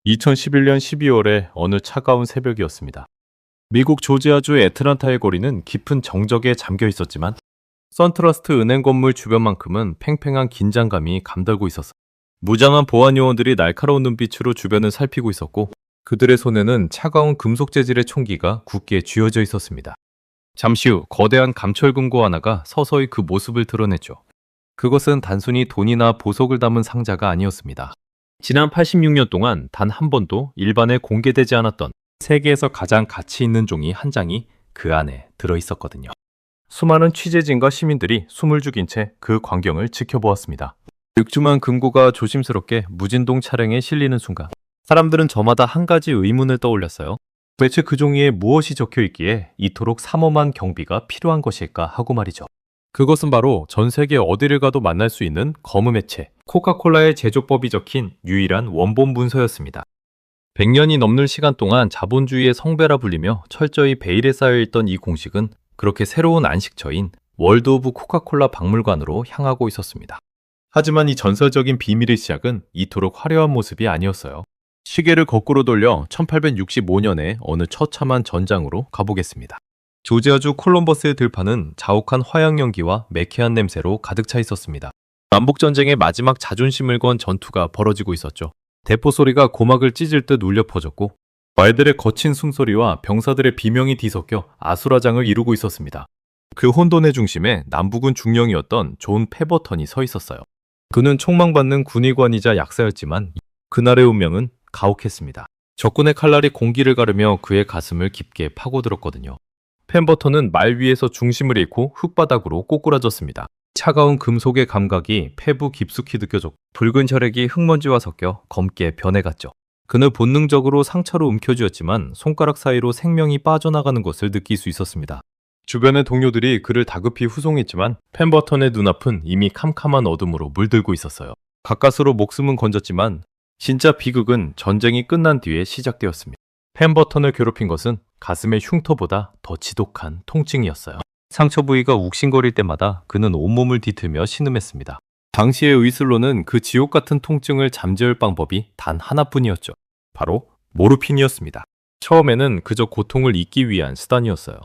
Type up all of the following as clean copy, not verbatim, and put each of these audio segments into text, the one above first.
2011년 12월의 어느 차가운 새벽이었습니다. 미국 조지아주 애틀란타의 거리는 깊은 정적에 잠겨 있었지만 선트러스트 은행 건물 주변만큼은 팽팽한 긴장감이 감돌고 있었어. 무장한 보안 요원들이 날카로운 눈빛으로 주변을 살피고 있었고 그들의 손에는 차가운 금속 재질의 총기가 굳게 쥐어져 있었습니다. 잠시 후 거대한 감철금고 하나가 서서히 그 모습을 드러냈죠. 그것은 단순히 돈이나 보석을 담은 상자가 아니었습니다. 지난 86년 동안 단 한 번도 일반에 공개되지 않았던 세계에서 가장 가치 있는 종이 한 장이 그 안에 들어있었거든요. 수많은 취재진과 시민들이 숨을 죽인 채 그 광경을 지켜보았습니다. 늑주만 금고가 조심스럽게 무진동 차량에 실리는 순간 사람들은 저마다 한 가지 의문을 떠올렸어요. 도대체 그 종이에 무엇이 적혀 있기에 이토록 삼엄한 경비가 필요한 것일까 하고 말이죠. 그것은 바로 전 세계 어디를 가도 만날 수 있는 검은 액체, 코카콜라의 제조법이 적힌 유일한 원본 문서였습니다. 100년이 넘는 시간 동안 자본주의의 성배라 불리며 철저히 베일에 쌓여있던 이 공식은 그렇게 새로운 안식처인 월드 오브 코카콜라 박물관으로 향하고 있었습니다. 하지만 이 전설적인 비밀의 시작은 이토록 화려한 모습이 아니었어요. 시계를 거꾸로 돌려 1865년에 어느 처참한 전장으로 가보겠습니다. 조지아주 콜럼버스의 들판은 자욱한 화약 연기와 매캐한 냄새로 가득 차 있었습니다. 남북전쟁의 마지막 자존심을 건 전투가 벌어지고 있었죠. 대포 소리가 고막을 찢을 듯 울려 퍼졌고 말들의 거친 숨소리와 병사들의 비명이 뒤섞여 아수라장을 이루고 있었습니다. 그 혼돈의 중심에 남북은 중령이었던 존 페버턴이 서 있었어요. 그는 총망받는 군의관이자 약사였지만 그날의 운명은 가혹했습니다. 적군의 칼날이 공기를 가르며 그의 가슴을 깊게 파고들었거든요. 펜버턴은 말 위에서 중심을 잃고 흙바닥으로 꼬꾸라졌습니다. 차가운 금속의 감각이 폐부 깊숙이 느껴졌고 붉은 혈액이 흙먼지와 섞여 검게 변해갔죠. 그는 본능적으로 상처로 움켜쥐었지만 손가락 사이로 생명이 빠져나가는 것을 느낄 수 있었습니다. 주변의 동료들이 그를 다급히 후송했지만 펜버턴의 눈앞은 이미 캄캄한 어둠으로 물들고 있었어요. 가까스로 목숨은 건졌지만 진짜 비극은 전쟁이 끝난 뒤에 시작되었습니다. 펜버턴을 괴롭힌 것은 가슴의 흉터보다 더 지독한 통증이었어요. 상처 부위가 욱신거릴 때마다 그는 온몸을 뒤틀며 신음했습니다. 당시의 의술로는 그 지옥 같은 통증을 잠재울 방법이 단 하나뿐이었죠. 바로 모르핀이었습니다. 처음에는 그저 고통을 잊기 위한 수단이었어요.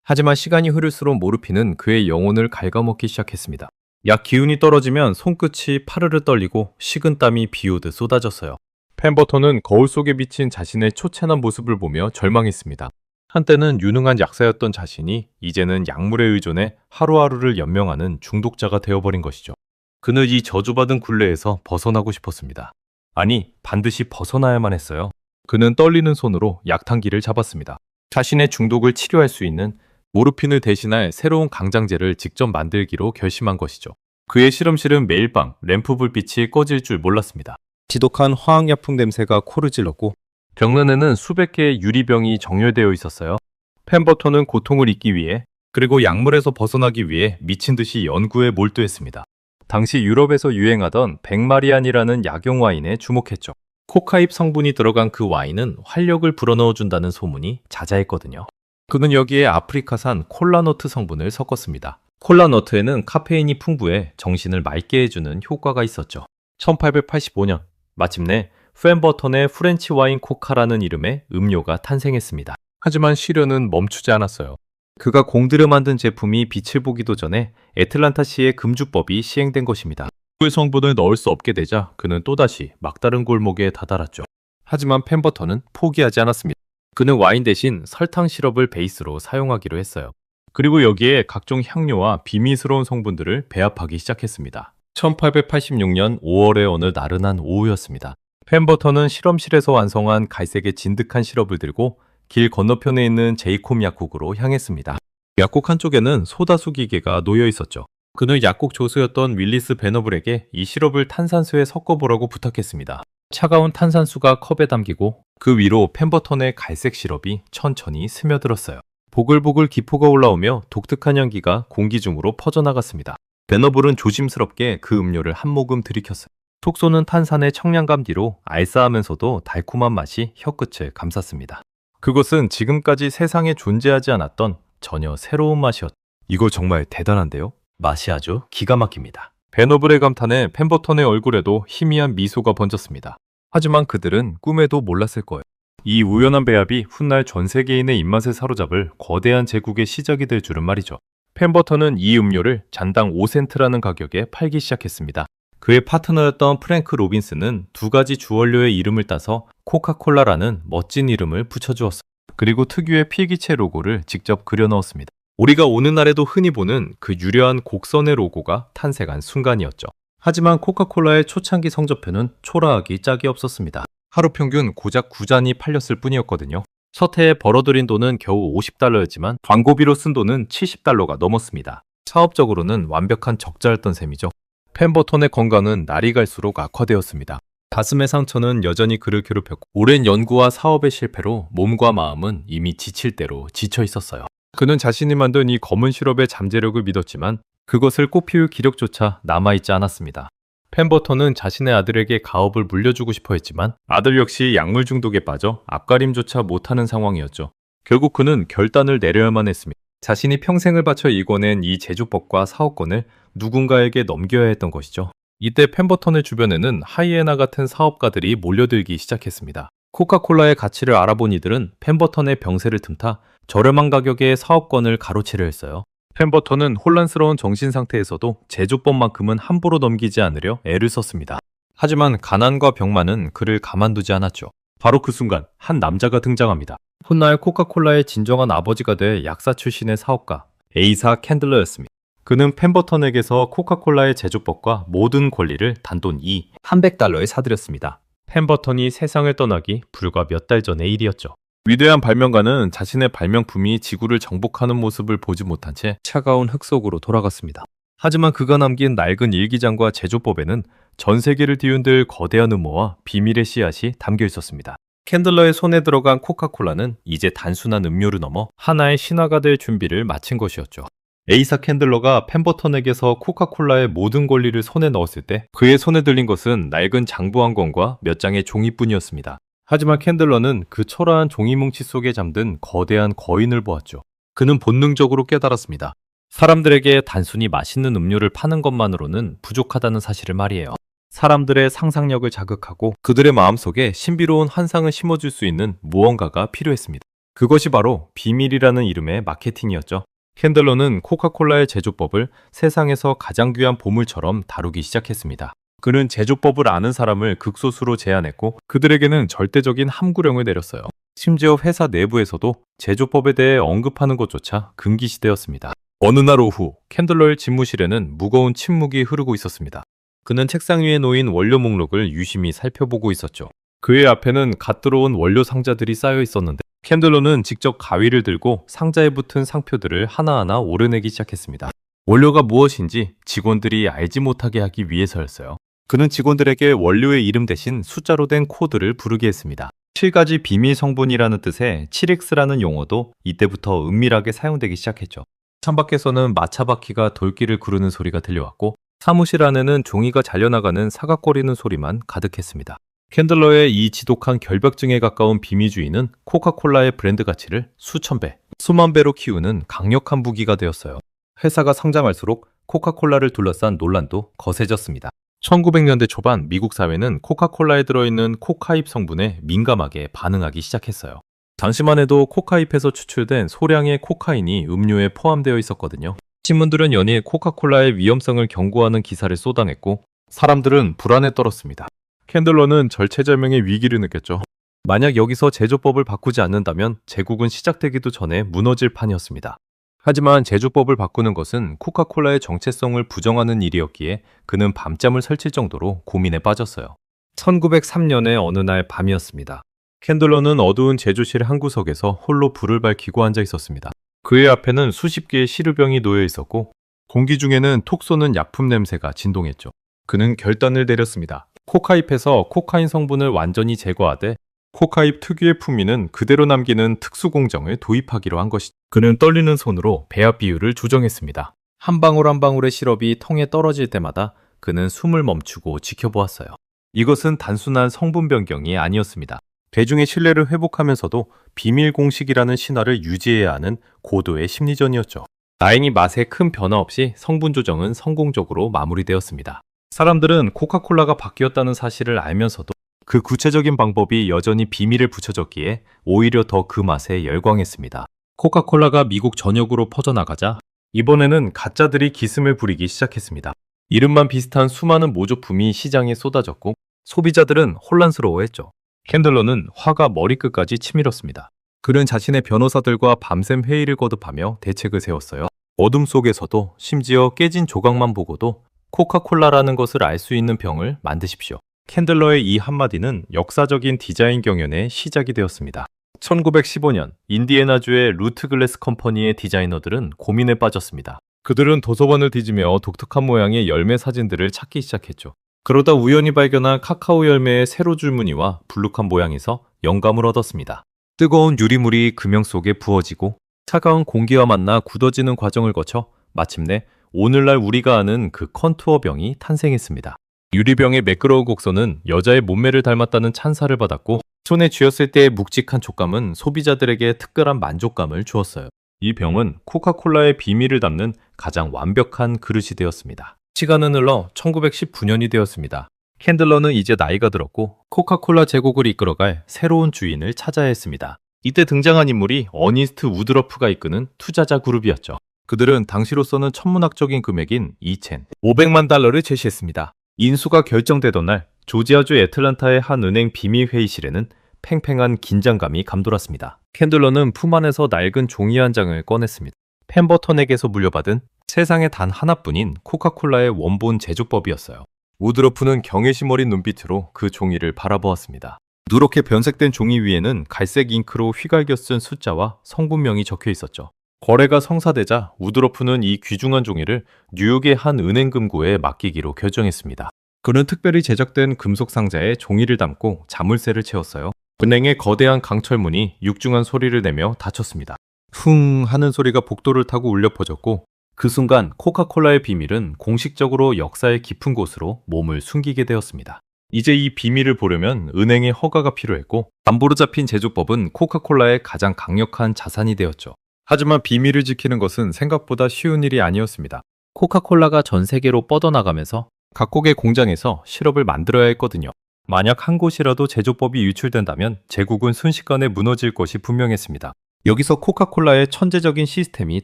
하지만 시간이 흐를수록 모르핀은 그의 영혼을 갉아먹기 시작했습니다. 약 기운이 떨어지면 손끝이 파르르 떨리고 식은땀이 비오듯 쏟아졌어요. 펜버턴은 거울 속에 비친 자신의 초췌한 모습을 보며 절망했습니다. 한때는 유능한 약사였던 자신이 이제는 약물에 의존해 하루하루를 연명하는 중독자가 되어버린 것이죠. 그는 이 저주받은 굴레에서 벗어나고 싶었습니다. 아니, 반드시 벗어나야만 했어요. 그는 떨리는 손으로 약탕기를 잡았습니다. 자신의 중독을 치료할 수 있는 모르핀을 대신할 새로운 강장제를 직접 만들기로 결심한 것이죠. 그의 실험실은 매일 밤 램프 불빛이 꺼질 줄 몰랐습니다. 지독한 화학약품 냄새가 코를 찔렀고 벽면에는 수백 개의 유리병이 정렬되어 있었어요. 펜버턴은 고통을 잊기 위해 그리고 약물에서 벗어나기 위해 미친 듯이 연구에 몰두했습니다. 당시 유럽에서 유행하던 백마리안이라는 약용 와인에 주목했죠. 코카잎 성분이 들어간 그 와인은 활력을 불어넣어준다는 소문이 자자했거든요. 그는 여기에 아프리카산 콜라너트 성분을 섞었습니다. 콜라너트에는 카페인이 풍부해 정신을 맑게 해주는 효과가 있었죠. 1885년 마침내 펜버턴의 프렌치 와인 코카라는 이름의 음료가 탄생했습니다. 하지만 시련은 멈추지 않았어요. 그가 공들여 만든 제품이 빛을 보기도 전에 애틀란타시의 금주법이 시행된 것입니다. 의 성분을 넣을 수 없게 되자 그는 또다시 막다른 골목에 다다랐죠. 하지만 펜버턴은 포기하지 않았습니다. 그는 와인 대신 설탕 시럽을 베이스로 사용하기로 했어요. 그리고 여기에 각종 향료와 비밀스러운 성분들을 배합하기 시작했습니다. 1886년 5월의 어느 나른한 오후였습니다. 펜버턴은 실험실에서 완성한 갈색의 진득한 시럽을 들고 길 건너편에 있는 제이콥 약국으로 향했습니다. 약국 한쪽에는 소다수 기계가 놓여 있었죠. 그는 약국 조수였던 윌리스 베너블에게 이 시럽을 탄산수에 섞어보라고 부탁했습니다. 차가운 탄산수가 컵에 담기고 그 위로 펜버턴의 갈색 시럽이 천천히 스며들었어요. 보글보글 기포가 올라오며 독특한 향기가 공기 중으로 퍼져나갔습니다. 베너블은 조심스럽게 그 음료를 한 모금 들이켰어요. 속 쏘는 탄산의 청량감 뒤로 알싸하면서도 달콤한 맛이 혀끝을 감쌌습니다. 그것은 지금까지 세상에 존재하지 않았던 전혀 새로운 맛이었죠. 이거 정말 대단한데요? 맛이 아주 기가 막힙니다. 베너블의 감탄에 펜버턴의 얼굴에도 희미한 미소가 번졌습니다. 하지만 그들은 꿈에도 몰랐을 거예요. 이 우연한 배합이 훗날 전 세계인의 입맛을 사로잡을 거대한 제국의 시작이 될 줄은 말이죠. 펜버턴은 이 음료를 잔당 5센트라는 가격에 팔기 시작했습니다. 그의 파트너였던 프랭크 로빈스는 두 가지 주원료의 이름을 따서 코카콜라라는 멋진 이름을 붙여주었어요. 그리고 특유의 필기체 로고를 직접 그려 넣었습니다. 우리가 오늘날에도 흔히 보는 그 유려한 곡선의 로고가 탄생한 순간이었죠. 하지만 코카콜라의 초창기 성적표는 초라하기 짝이 없었습니다. 하루 평균 고작 9잔이 팔렸을 뿐이었거든요. 첫 해에 벌어들인 돈은 겨우 $50였지만 광고비로 쓴 돈은 $70가 넘었습니다. 사업적으로는 완벽한 적자였던 셈이죠. 펜버턴의 건강은 날이 갈수록 악화되었습니다. 가슴의 상처는 여전히 그를 괴롭혔고 오랜 연구와 사업의 실패로 몸과 마음은 이미 지칠 대로 지쳐 있었어요. 그는 자신이 만든 이 검은 시럽의 잠재력을 믿었지만 그것을 꽃피울 기력조차 남아있지 않았습니다. 펜버턴은 자신의 아들에게 가업을 물려주고 싶어 했지만 아들 역시 약물 중독에 빠져 앞가림조차 못하는 상황이었죠. 결국 그는 결단을 내려야만 했습니다. 자신이 평생을 바쳐 일궈낸 이 제조법과 사업권을 누군가에게 넘겨야 했던 것이죠. 이때 펜버턴의 주변에는 하이에나 같은 사업가들이 몰려들기 시작했습니다. 코카콜라의 가치를 알아본 이들은 펜버턴의 병세를 틈타 저렴한 가격에 사업권을 가로채려 했어요. 펜버턴은 혼란스러운 정신 상태에서도 제조법만큼은 함부로 넘기지 않으려 애를 썼습니다. 하지만 가난과 병만은 그를 가만두지 않았죠. 바로 그 순간 한 남자가 등장합니다. 훗날 코카콜라의 진정한 아버지가 될 약사 출신의 사업가 에이사 캔들러였습니다. 그는 펜버턴에게서 코카콜라의 제조법과 모든 권리를 단돈 $300에 사들였습니다. 펜버턴이 세상을 떠나기 불과 몇 달 전의 일이었죠. 위대한 발명가는 자신의 발명품이 지구를 정복하는 모습을 보지 못한 채 차가운 흙 속으로 돌아갔습니다. 하지만 그가 남긴 낡은 일기장과 제조법에는 전 세계를 뒤흔들 거대한 음모와 비밀의 씨앗이 담겨 있었습니다. 캔들러의 손에 들어간 코카콜라는 이제 단순한 음료를 넘어 하나의 신화가 될 준비를 마친 것이었죠. 에이사 캔들러가 펜버턴에게서 코카콜라의 모든 권리를 손에 넣었을 때 그의 손에 들린 것은 낡은 장부 한 권과 몇 장의 종이뿐이었습니다. 하지만 캔들러는 그 초라한 종이 뭉치 속에 잠든 거대한 거인을 보았죠. 그는 본능적으로 깨달았습니다. 사람들에게 단순히 맛있는 음료를 파는 것만으로는 부족하다는 사실을 말이에요. 사람들의 상상력을 자극하고 그들의 마음속에 신비로운 환상을 심어줄 수 있는 무언가가 필요했습니다. 그것이 바로 비밀이라는 이름의 마케팅이었죠. 캔들러는 코카콜라의 제조법을 세상에서 가장 귀한 보물처럼 다루기 시작했습니다. 그는 제조법을 아는 사람을 극소수로 제한했고 그들에게는 절대적인 함구령을 내렸어요. 심지어 회사 내부에서도 제조법에 대해 언급하는 것조차 금기시되었습니다. 어느 날 오후 캔들러의 집무실에는 무거운 침묵이 흐르고 있었습니다. 그는 책상 위에 놓인 원료 목록을 유심히 살펴보고 있었죠. 그의 앞에는 갓 들어온 원료 상자들이 쌓여 있었는데 캔들러는 직접 가위를 들고 상자에 붙은 상표들을 하나하나 오려내기 시작했습니다. 원료가 무엇인지 직원들이 알지 못하게 하기 위해서였어요. 그는 직원들에게 원료의 이름 대신 숫자로 된 코드를 부르게 했습니다. 7가지 비밀 성분이라는 뜻의 7X라는 용어도 이때부터 은밀하게 사용되기 시작했죠. 창밖에서는 마차바퀴가 돌길을 구르는 소리가 들려왔고 사무실 안에는 종이가 잘려나가는 사각거리는 소리만 가득했습니다. 캔들러의 이 지독한 결벽증에 가까운 비밀주의는 코카콜라의 브랜드 가치를 수천 배, 수만 배로 키우는 강력한 무기가 되었어요. 회사가 성장할수록 코카콜라를 둘러싼 논란도 거세졌습니다. 1900년대 초반 미국 사회는 코카콜라에 들어있는 코카잎 성분에 민감하게 반응하기 시작했어요. 당시만 해도 코카잎에서 추출된 소량의 코카인이 음료에 포함되어 있었거든요. 신문들은 연일 코카콜라의 위험성을 경고하는 기사를 쏟아냈고 사람들은 불안에 떨었습니다. 캔들러는 절체절명의 위기를 느꼈죠. 만약 여기서 제조법을 바꾸지 않는다면 제국은 시작되기도 전에 무너질 판이었습니다. 하지만 제조법을 바꾸는 것은 코카콜라의 정체성을 부정하는 일이었기에 그는 밤잠을 설칠 정도로 고민에 빠졌어요. 1903년의 어느 날 밤이었습니다. 캔들러는 어두운 제조실 한 구석에서 홀로 불을 밝히고 앉아 있었습니다. 그의 앞에는 수십 개의 시루병이 놓여 있었고 공기 중에는 톡 쏘는 약품 냄새가 진동했죠. 그는 결단을 내렸습니다. 코카잎에서 코카인 성분을 완전히 제거하되 코카잎 특유의 풍미는 그대로 남기는 특수 공정을 도입하기로 한 것이죠. 그는 떨리는 손으로 배합 비율을 조정했습니다. 한 방울 한 방울의 시럽이 통에 떨어질 때마다 그는 숨을 멈추고 지켜보았어요. 이것은 단순한 성분 변경이 아니었습니다. 대중의 신뢰를 회복하면서도 비밀 공식이라는 신화를 유지해야 하는 고도의 심리전이었죠. 다행히 맛에 큰 변화 없이 성분 조정은 성공적으로 마무리되었습니다. 사람들은 코카콜라가 바뀌었다는 사실을 알면서도 그 구체적인 방법이 여전히 비밀에 붙여졌기에 오히려 더 그 맛에 열광했습니다. 코카콜라가 미국 전역으로 퍼져나가자 이번에는 가짜들이 기승을 부리기 시작했습니다. 이름만 비슷한 수많은 모조품이 시장에 쏟아졌고 소비자들은 혼란스러워했죠. 캔들러는 화가 머리끝까지 치밀었습니다. 그는 자신의 변호사들과 밤샘 회의를 거듭하며 대책을 세웠어요. 어둠 속에서도 심지어 깨진 조각만 보고도 코카콜라라는 것을 알 수 있는 병을 만드십시오. 캔들러의 이 한마디는 역사적인 디자인 경연의 시작이 되었습니다. 1915년 인디애나주의 루트글래스 컴퍼니의 디자이너들은 고민에 빠졌습니다. 그들은 도서관을 뒤지며 독특한 모양의 열매 사진들을 찾기 시작했죠. 그러다 우연히 발견한 카카오 열매의 세로 줄무늬와 불룩한 모양에서 영감을 얻었습니다. 뜨거운 유리물이 금형 속에 부어지고 차가운 공기와 만나 굳어지는 과정을 거쳐 마침내 오늘날 우리가 아는 그 컨투어 병이 탄생했습니다. 유리병의 매끄러운 곡선은 여자의 몸매를 닮았다는 찬사를 받았고 손에 쥐었을 때의 묵직한 촉감은 소비자들에게 특별한 만족감을 주었어요. 이 병은 코카콜라의 비밀을 담는 가장 완벽한 그릇이 되었습니다. 시간은 흘러 1919년이 되었습니다. 캔들러는 이제 나이가 들었고 코카콜라 제국을 이끌어갈 새로운 주인을 찾아야 했습니다. 이때 등장한 인물이 어니스트 우드러프가 이끄는 투자자 그룹이었죠. 그들은 당시로서는 천문학적인 금액인 2,500만 달러를 제시했습니다. 인수가 결정되던 날 조지아주 애틀란타의 한 은행 비밀 회의실에는 팽팽한 긴장감이 감돌았습니다. 캔들러는 품 안에서 낡은 종이 한 장을 꺼냈습니다. 펜버턴에게서 물려받은 세상에 단 하나뿐인 코카콜라의 원본 제조법이었어요. 우드러프는 경외심 어린 눈빛으로 그 종이를 바라보았습니다. 누렇게 변색된 종이 위에는 갈색 잉크로 휘갈겨 쓴 숫자와 성분명이 적혀 있었죠. 거래가 성사되자 우드러프는 이 귀중한 종이를 뉴욕의 한 은행 금고에 맡기기로 결정했습니다. 그는 특별히 제작된 금속 상자에 종이를 담고 자물쇠를 채웠어요. 은행의 거대한 강철문이 육중한 소리를 내며 닫혔습니다. 쿵 하는 소리가 복도를 타고 울려 퍼졌고 그 순간 코카콜라의 비밀은 공식적으로 역사의 깊은 곳으로 몸을 숨기게 되었습니다. 이제 이 비밀을 보려면 은행의 허가가 필요했고 담보로 잡힌 제조법은 코카콜라의 가장 강력한 자산이 되었죠. 하지만 비밀을 지키는 것은 생각보다 쉬운 일이 아니었습니다. 코카콜라가 전 세계로 뻗어나가면서 각국의 공장에서 시럽을 만들어야 했거든요. 만약 한 곳이라도 제조법이 유출된다면 제국은 순식간에 무너질 것이 분명했습니다. 여기서 코카콜라의 천재적인 시스템이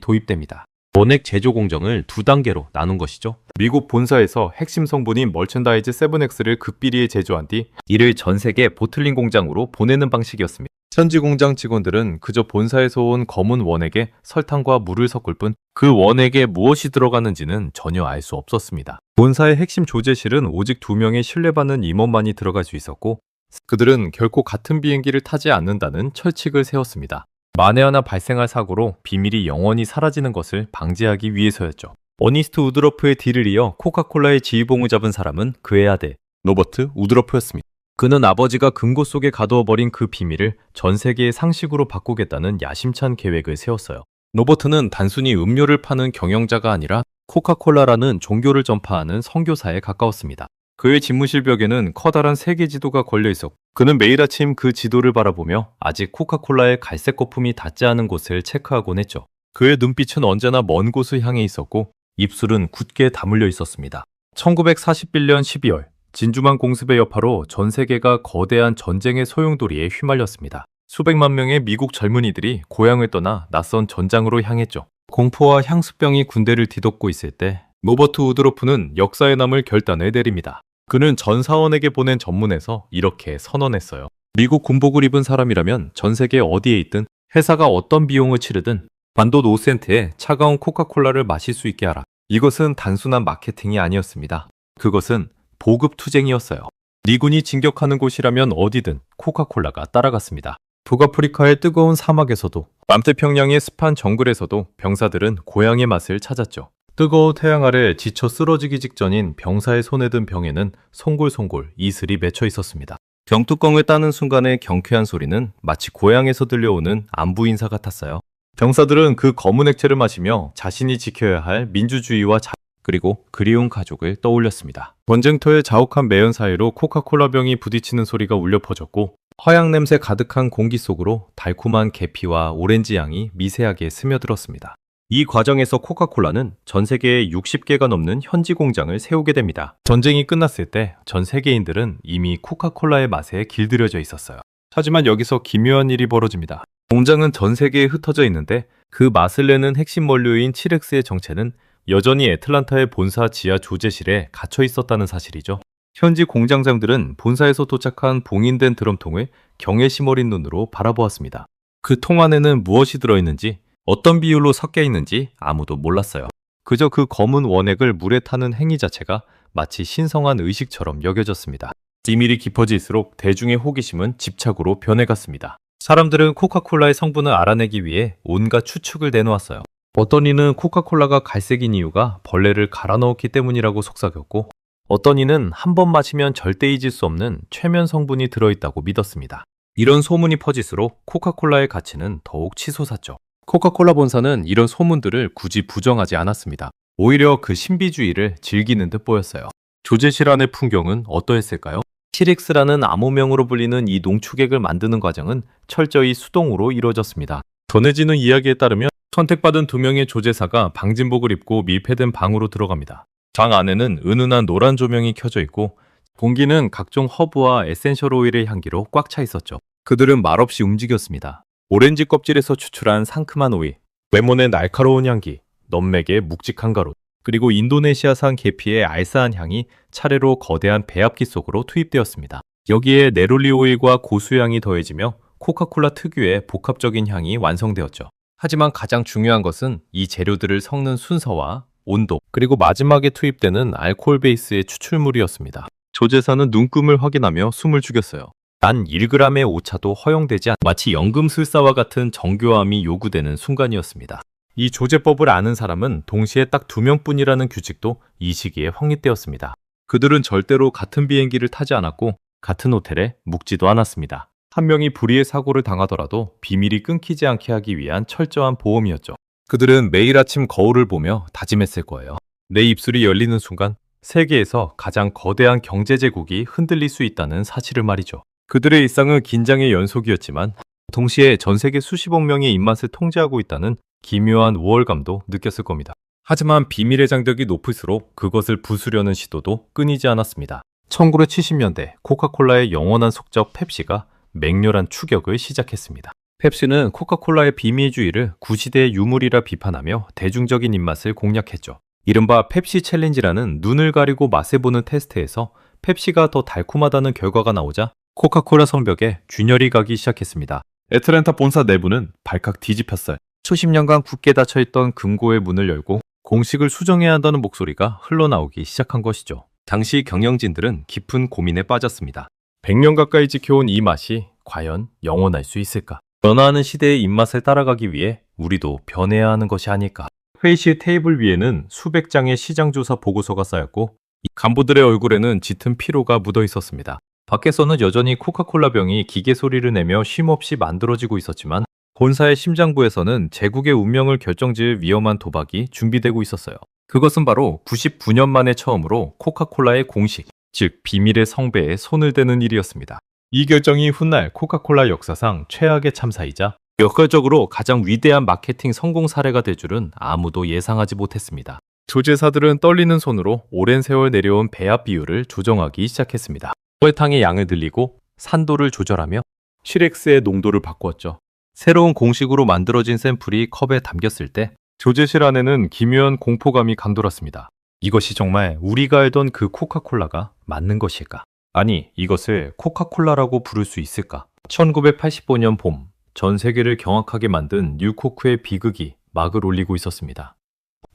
도입됩니다. 원액 제조 공정을 두 단계로 나눈 것이죠. 미국 본사에서 핵심 성분인 멀천다이즈 7X를 급비리에 제조한 뒤 이를 전 세계 보틀링 공장으로 보내는 방식이었습니다. 현지 공장 직원들은 그저 본사에서 온 검은 원액에 설탕과 물을 섞을 뿐 그 원액에 무엇이 들어가는지는 전혀 알 수 없었습니다. 본사의 핵심 조제실은 오직 2명의 신뢰받는 임원만이 들어갈 수 있었고 그들은 결코 같은 비행기를 타지 않는다는 철칙을 세웠습니다. 만에 하나 발생할 사고로 비밀이 영원히 사라지는 것을 방지하기 위해서였죠. 어니스트 우드러프의 뒤를 이어 코카콜라의 지휘봉을 잡은 사람은 그의 아들 로버트 우드러프였습니다. 그는 아버지가 금고 속에 가두어버린 그 비밀을 전 세계의 상식으로 바꾸겠다는 야심찬 계획을 세웠어요. 로버트는 단순히 음료를 파는 경영자가 아니라 코카콜라라는 종교를 전파하는 선교사에 가까웠습니다. 그의 집무실 벽에는 커다란 세계 지도가 걸려 있었고 그는 매일 아침 그 지도를 바라보며 아직 코카콜라의 갈색 거품이 닿지 않은 곳을 체크하곤 했죠. 그의 눈빛은 언제나 먼 곳을 향해 있었고 입술은 굳게 다물려 있었습니다. 1941년 12월 진주만 공습의 여파로 전 세계가 거대한 전쟁의 소용돌이에 휘말렸습니다. 수백만 명의 미국 젊은이들이 고향을 떠나 낯선 전장으로 향했죠. 공포와 향수병이 군대를 뒤덮고 있을 때 로버트 우드로프는 역사에 남을 결단을 내립니다. 그는 전 사원에게 보낸 전문에서 이렇게 선언했어요. 미국 군복을 입은 사람이라면 전 세계 어디에 있든 회사가 어떤 비용을 치르든 반도 5센트에 차가운 코카콜라를 마실 수 있게 하라. 이것은 단순한 마케팅이 아니었습니다. 그것은 보급 투쟁이었어요. 미군이 진격하는 곳이라면 어디든 코카콜라가 따라갔습니다. 북아프리카의 뜨거운 사막에서도 남태평양의 습한 정글에서도 병사들은 고향의 맛을 찾았죠. 뜨거운 태양 아래 지쳐 쓰러지기 직전인 병사의 손에 든 병에는 송골송골 이슬이 맺혀 있었습니다. 병뚜껑을 따는 순간의 경쾌한 소리는 마치 고향에서 들려오는 안부 인사 같았어요. 병사들은 그 검은 액체를 마시며 자신이 지켜야 할 민주주의와 그리고 그리운 가족을 떠올렸습니다. 전쟁터의 자욱한 매연 사이로 코카콜라 병이 부딪히는 소리가 울려 퍼졌고 화약 냄새 가득한 공기 속으로 달콤한 계피와 오렌지 향이 미세하게 스며들었습니다. 이 과정에서 코카콜라는 전 세계에 60개가 넘는 현지 공장을 세우게 됩니다. 전쟁이 끝났을 때 전 세계인들은 이미 코카콜라의 맛에 길들여져 있었어요. 하지만 여기서 기묘한 일이 벌어집니다. 공장은 전 세계에 흩어져 있는데 그 맛을 내는 핵심 원료인 치렉스의 정체는 여전히 애틀란타의 본사 지하 조제실에 갇혀 있었다는 사실이죠. 현지 공장장들은 본사에서 도착한 봉인된 드럼통을 경외심 어린 눈으로 바라보았습니다. 그 통 안에는 무엇이 들어있는지, 어떤 비율로 섞여 있는지 아무도 몰랐어요. 그저 그 검은 원액을 물에 타는 행위 자체가 마치 신성한 의식처럼 여겨졌습니다. 비밀이 깊어질수록 대중의 호기심은 집착으로 변해갔습니다. 사람들은 코카콜라의 성분을 알아내기 위해 온갖 추측을 내놓았어요. 어떤 이는 코카콜라가 갈색인 이유가 벌레를 갈아 넣었기 때문이라고 속삭였고, 어떤 이는 한 번 마시면 절대 잊을 수 없는 최면 성분이 들어있다고 믿었습니다. 이런 소문이 퍼질수록 코카콜라의 가치는 더욱 치솟았죠. 코카콜라 본사는 이런 소문들을 굳이 부정하지 않았습니다. 오히려 그 신비주의를 즐기는 듯 보였어요. 조제실 안의 풍경은 어떠했을까요? 시릭스라는 암호명으로 불리는 이 농축액을 만드는 과정은 철저히 수동으로 이루어졌습니다. 전해지는 이야기에 따르면 선택받은 2명의 조제사가 방진복을 입고 밀폐된 방으로 들어갑니다. 방 안에는 은은한 노란 조명이 켜져 있고 공기는 각종 허브와 에센셜 오일의 향기로 꽉 차 있었죠. 그들은 말없이 움직였습니다. 오렌지 껍질에서 추출한 상큼한 오일, 레몬의 날카로운 향기, 넘맥의 묵직한 가루, 그리고 인도네시아산 계피의 알싸한 향이 차례로 거대한 배합기 속으로 투입되었습니다. 여기에 네롤리 오일과 고수향이 더해지며 코카콜라 특유의 복합적인 향이 완성되었죠. 하지만 가장 중요한 것은 이 재료들을 섞는 순서와 온도, 그리고 마지막에 투입되는 알코올 베이스의 추출물이었습니다. 조제사는 눈금을 확인하며 숨을 죽였어요. 단 1g의 오차도 허용되지 않 마치 연금술사와 같은 정교함이 요구되는 순간이었습니다. 이 조제법을 아는 사람은 동시에 딱 2명뿐이라는 규칙도 이 시기에 확립되었습니다. 그들은 절대로 같은 비행기를 타지 않았고 같은 호텔에 묵지도 않았습니다. 한 명이 불의의 사고를 당하더라도 비밀이 끊기지 않게 하기 위한 철저한 보험이었죠. 그들은 매일 아침 거울을 보며 다짐했을 거예요. 내 입술이 열리는 순간 세계에서 가장 거대한 경제 제국이 흔들릴 수 있다는 사실을 말이죠. 그들의 일상은 긴장의 연속이었지만 동시에 전 세계 수십억 명의 입맛을 통제하고 있다는 기묘한 우월감도 느꼈을 겁니다. 하지만 비밀의 장벽이 높을수록 그것을 부수려는 시도도 끊이지 않았습니다. 1970년대 코카콜라의 영원한 속적 펩시가 맹렬한 추격을 시작했습니다. 펩시는 코카콜라의 비밀주의를 구시대의 유물이라 비판하며 대중적인 입맛을 공략했죠. 이른바 펩시 챌린지라는 눈을 가리고 맛해보는 테스트에서 펩시가 더 달콤하다는 결과가 나오자 코카콜라 성벽에 균열이 가기 시작했습니다. 애틀랜타 본사 내부는 발칵 뒤집혔어요. 수십 년간 굳게 닫혀있던 금고의 문을 열고 공식을 수정해야 한다는 목소리가 흘러나오기 시작한 것이죠. 당시 경영진들은 깊은 고민에 빠졌습니다. 100년 가까이 지켜온 이 맛이 과연 영원할 수 있을까? 변화하는 시대의 입맛을 따라가기 위해 우리도 변해야 하는 것이 아닐까? 회의실 테이블 위에는 수백 장의 시장조사 보고서가 쌓였고 간부들의 얼굴에는 짙은 피로가 묻어 있었습니다. 밖에서는 여전히 코카콜라 병이 기계 소리를 내며 쉼없이 만들어지고 있었지만 본사의 심장부에서는 제국의 운명을 결정지을 위험한 도박이 준비되고 있었어요. 그것은 바로 99년 만에 처음으로 코카콜라의 공식, 즉 비밀의 성배에 손을 대는 일이었습니다. 이 결정이 훗날 코카콜라 역사상 최악의 참사이자 역설적으로 가장 위대한 마케팅 성공 사례가 될 줄은 아무도 예상하지 못했습니다. 조제사들은 떨리는 손으로 오랜 세월 내려온 배합 비율을 조정하기 시작했습니다. 설탕의 양을 늘리고 산도를 조절하며 시렉스의 농도를 바꾸었죠. 새로운 공식으로 만들어진 샘플이 컵에 담겼을 때 조제실 안에는 기묘한 공포감이 감돌았습니다. 이것이 정말 우리가 알던 그 코카콜라가 맞는 것일까? 아니, 이것을 코카콜라라고 부를 수 있을까? 1985년 봄, 전 세계를 경악하게 만든 뉴코크의 비극이 막을 올리고 있었습니다.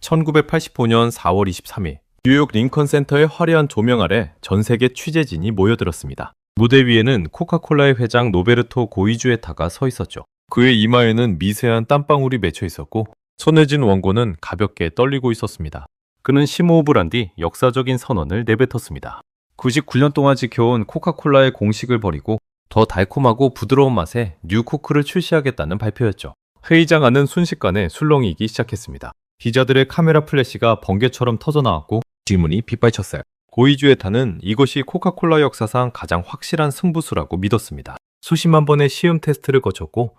1985년 4월 23일, 뉴욕 링컨 센터의 화려한 조명 아래 전 세계 취재진이 모여들었습니다. 무대 위에는 코카콜라의 회장 노베르토 고이주에타가 서 있었죠. 그의 이마에는 미세한 땀방울이 맺혀 있었고 손에 쥔 원고는 가볍게 떨리고 있었습니다. 그는 심호흡을 한 뒤 역사적인 선언을 내뱉었습니다. 99년 동안 지켜온 코카콜라의 공식을 버리고 더 달콤하고 부드러운 맛의 뉴코크를 출시하겠다는 발표였죠. 회의장 안은 순식간에 술렁이기 시작했습니다. 기자들의 카메라 플래시가 번개처럼 터져나왔고 질문이 빗발쳤어요. 고이주에타는 이것이 코카콜라 역사상 가장 확실한 승부수라고 믿었습니다. 수십만 번의 시험 테스트를 거쳤고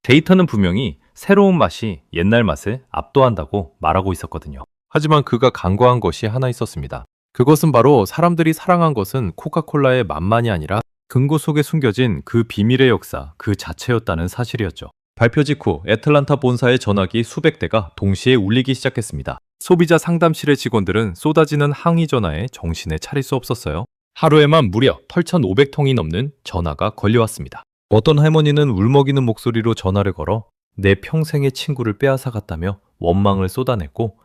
데이터는 분명히 새로운 맛이 옛날 맛을 압도한다고 말하고 있었거든요. 하지만 그가 간과한 것이 하나 있었습니다. 그것은 바로 사람들이 사랑한 것은 코카콜라의 맛만이 아니라 금고 속에 숨겨진 그 비밀의 역사 그 자체였다는 사실이었죠. 발표 직후 애틀란타 본사의 전화기 수백 대가 동시에 울리기 시작했습니다. 소비자 상담실의 직원들은 쏟아지는 항의 전화에 정신을 차릴 수 없었어요. 하루에만 무려 8,500통이 넘는 전화가 걸려왔습니다. 어떤 할머니는 울먹이는 목소리로 전화를 걸어 내 평생의 친구를 빼앗아갔다며 원망을 쏟아냈고,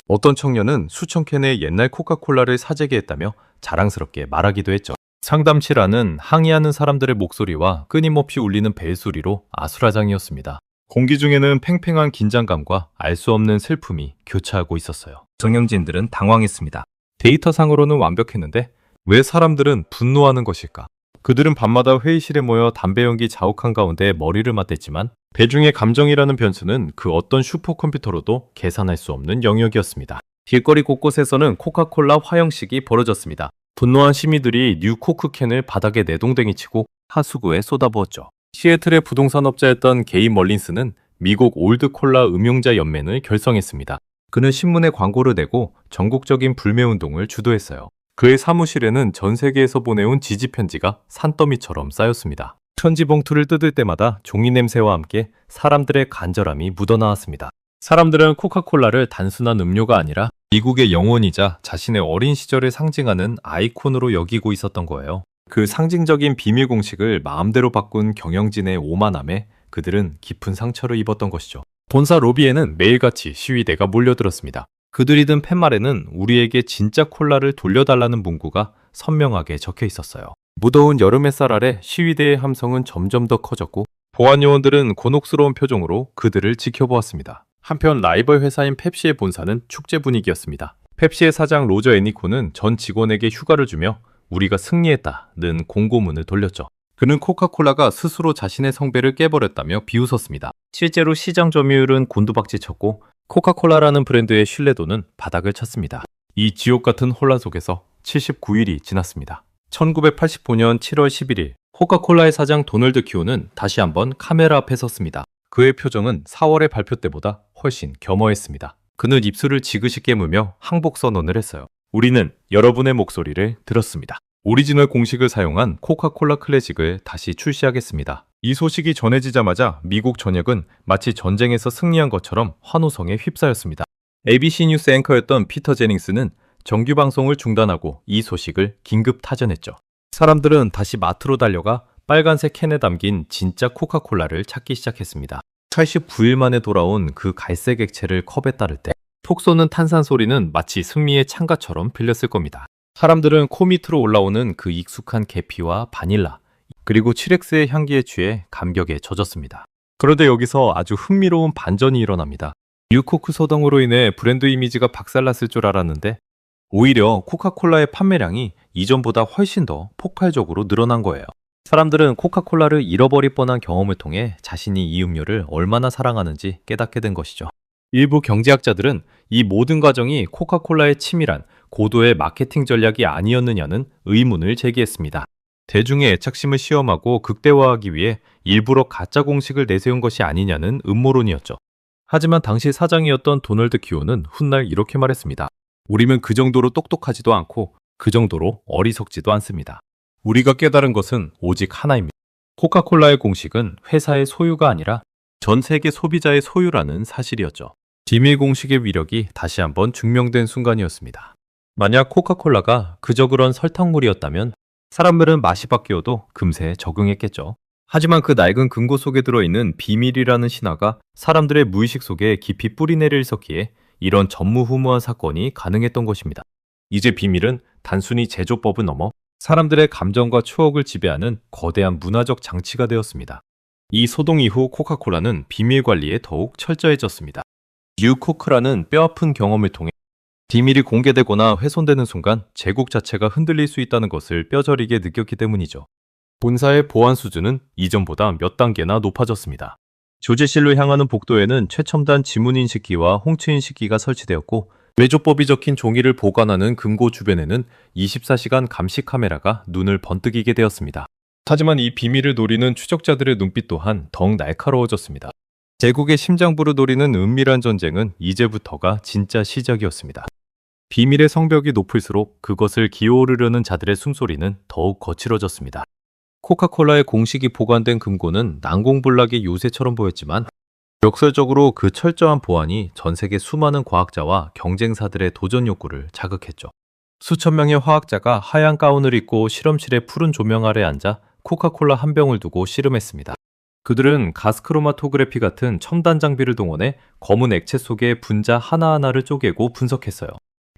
어떤 청년은 수천 캔의 옛날 코카콜라를 사재기 했다며 자랑스럽게 말하기도 했죠. 상담실 안은 항의하는 사람들의 목소리와 끊임없이 울리는 벨소리로 아수라장이었습니다. 공기 중에는 팽팽한 긴장감과 알 수 없는 슬픔이 교차하고 있었어요. 경영진들은 당황했습니다. 데이터상으로는 완벽했는데 왜 사람들은 분노하는 것일까? 그들은 밤마다 회의실에 모여 담배 연기 자욱한 가운데 머리를 맞댔지만 대중의 감정이라는 변수는 그 어떤 슈퍼컴퓨터로도 계산할 수 없는 영역이었습니다. 길거리 곳곳에서는 코카콜라 화형식이 벌어졌습니다. 분노한 시민들이 뉴 코크 캔을 바닥에 내동댕이 치고 하수구에 쏟아부었죠. 시애틀의 부동산업자였던 게이 멀린스는 미국 올드콜라 음용자 연맹을 결성했습니다. 그는 신문에 광고를 내고 전국적인 불매운동을 주도했어요. 그의 사무실에는 전 세계에서 보내온 지지 편지가 산더미처럼 쌓였습니다. 편지 봉투를 뜯을 때마다 종이 냄새와 함께 사람들의 간절함이 묻어나왔습니다. 사람들은 코카콜라를 단순한 음료가 아니라 미국의 영혼이자 자신의 어린 시절을 상징하는 아이콘으로 여기고 있었던 거예요. 그 상징적인 비밀 공식을 마음대로 바꾼 경영진의 오만함에 그들은 깊은 상처를 입었던 것이죠. 본사 로비에는 매일같이 시위대가 몰려들었습니다. 그들이 든 팻말에는 우리에게 진짜 콜라를 돌려달라는 문구가 선명하게 적혀 있었어요. 무더운 여름 햇살 아래 시위대의 함성은 점점 더 커졌고 보안 요원들은 곤혹스러운 표정으로 그들을 지켜보았습니다. 한편 라이벌 회사인 펩시의 본사는 축제 분위기였습니다. 펩시의 사장 로저 애니코는 전 직원에게 휴가를 주며 우리가 승리했다는 공고문을 돌렸죠. 그는 코카콜라가 스스로 자신의 성배를 깨버렸다며 비웃었습니다. 실제로 시장 점유율은 곤두박질쳤고 코카콜라라는 브랜드의 신뢰도는 바닥을 쳤습니다. 이 지옥 같은 혼란 속에서 79일이 지났습니다. 1985년 7월 11일 코카콜라의 사장 도널드 키오는 다시 한번 카메라 앞에 섰습니다. 그의 표정은 4월의 발표 때보다 훨씬 겸허했습니다. 그는 입술을 지그시 깨물며 항복 선언을 했어요. 우리는 여러분의 목소리를 들었습니다. 오리지널 공식을 사용한 코카콜라 클래식을 다시 출시하겠습니다. 이 소식이 전해지자마자 미국 전역은 마치 전쟁에서 승리한 것처럼 환호성에 휩싸였습니다. ABC 뉴스 앵커였던 피터 제닝스는 정규 방송을 중단하고 이 소식을 긴급 타전했죠. 사람들은 다시 마트로 달려가 빨간색 캔에 담긴 진짜 코카콜라를 찾기 시작했습니다. 89일 만에 돌아온 그 갈색 액체를 컵에 따를 때 톡 쏘는 탄산 소리는 마치 승리의 창가처럼 들렸을 겁니다. 사람들은 코 밑으로 올라오는 그 익숙한 계피와 바닐라, 그리고 치렉스의 향기에 취해 감격에 젖었습니다. 그런데 여기서 아주 흥미로운 반전이 일어납니다. 뉴코크 소동으로 인해 브랜드 이미지가 박살났을 줄 알았는데 오히려 코카콜라의 판매량이 이전보다 훨씬 더 폭발적으로 늘어난 거예요. 사람들은 코카콜라를 잃어버릴 뻔한 경험을 통해 자신이 이 음료를 얼마나 사랑하는지 깨닫게 된 것이죠. 일부 경제학자들은 이 모든 과정이 코카콜라의 치밀한 고도의 마케팅 전략이 아니었느냐는 의문을 제기했습니다. 대중의 애착심을 시험하고 극대화하기 위해 일부러 가짜 공식을 내세운 것이 아니냐는 음모론이었죠. 하지만 당시 사장이었던 도널드 키오는 훗날 이렇게 말했습니다. 우리는 그 정도로 똑똑하지도 않고 그 정도로 어리석지도 않습니다. 우리가 깨달은 것은 오직 하나입니다. 코카콜라의 공식은 회사의 소유가 아니라 전 세계 소비자의 소유라는 사실이었죠. 비밀 공식의 위력이 다시 한번 증명된 순간이었습니다. 만약 코카콜라가 그저 그런 설탕물이었다면 사람들은 맛이 바뀌어도 금세 적응했겠죠. 하지만 그 낡은 금고 속에 들어있는 비밀이라는 신화가 사람들의 무의식 속에 깊이 뿌리내려 있었기에 이런 전무후무한 사건이 가능했던 것입니다. 이제 비밀은 단순히 제조법을 넘어 사람들의 감정과 추억을 지배하는 거대한 문화적 장치가 되었습니다. 이 소동 이후 코카콜라는 비밀 관리에 더욱 철저해졌습니다. 뉴코크라는 뼈아픈 경험을 통해 비밀이 공개되거나 훼손되는 순간 제국 자체가 흔들릴 수 있다는 것을 뼈저리게 느꼈기 때문이죠. 본사의 보안 수준은 이전보다 몇 단계나 높아졌습니다. 조제실로 향하는 복도에는 최첨단 지문인식기와 홍채인식기가 설치되었고 외조법이 적힌 종이를 보관하는 금고 주변에는 24시간 감시 카메라가 눈을 번뜩이게 되었습니다. 하지만 이 비밀을 노리는 추적자들의 눈빛 또한 더욱 날카로워졌습니다. 제국의 심장부를 노리는 은밀한 전쟁은 이제부터가 진짜 시작이었습니다. 비밀의 성벽이 높을수록 그것을 기어오르려는 자들의 숨소리는 더욱 거칠어졌습니다. 코카콜라의 공식이 보관된 금고는 난공불락의 요새처럼 보였지만 역설적으로 그 철저한 보안이 전 세계 수많은 과학자와 경쟁사들의 도전 욕구를 자극했죠. 수천 명의 화학자가 하얀 가운을 입고 실험실의 푸른 조명 아래 앉아 코카콜라 한 병을 두고 씨름했습니다. 그들은 가스크로마토그래피 같은 첨단 장비를 동원해 검은 액체 속의 분자 하나하나를 쪼개고 분석했어요.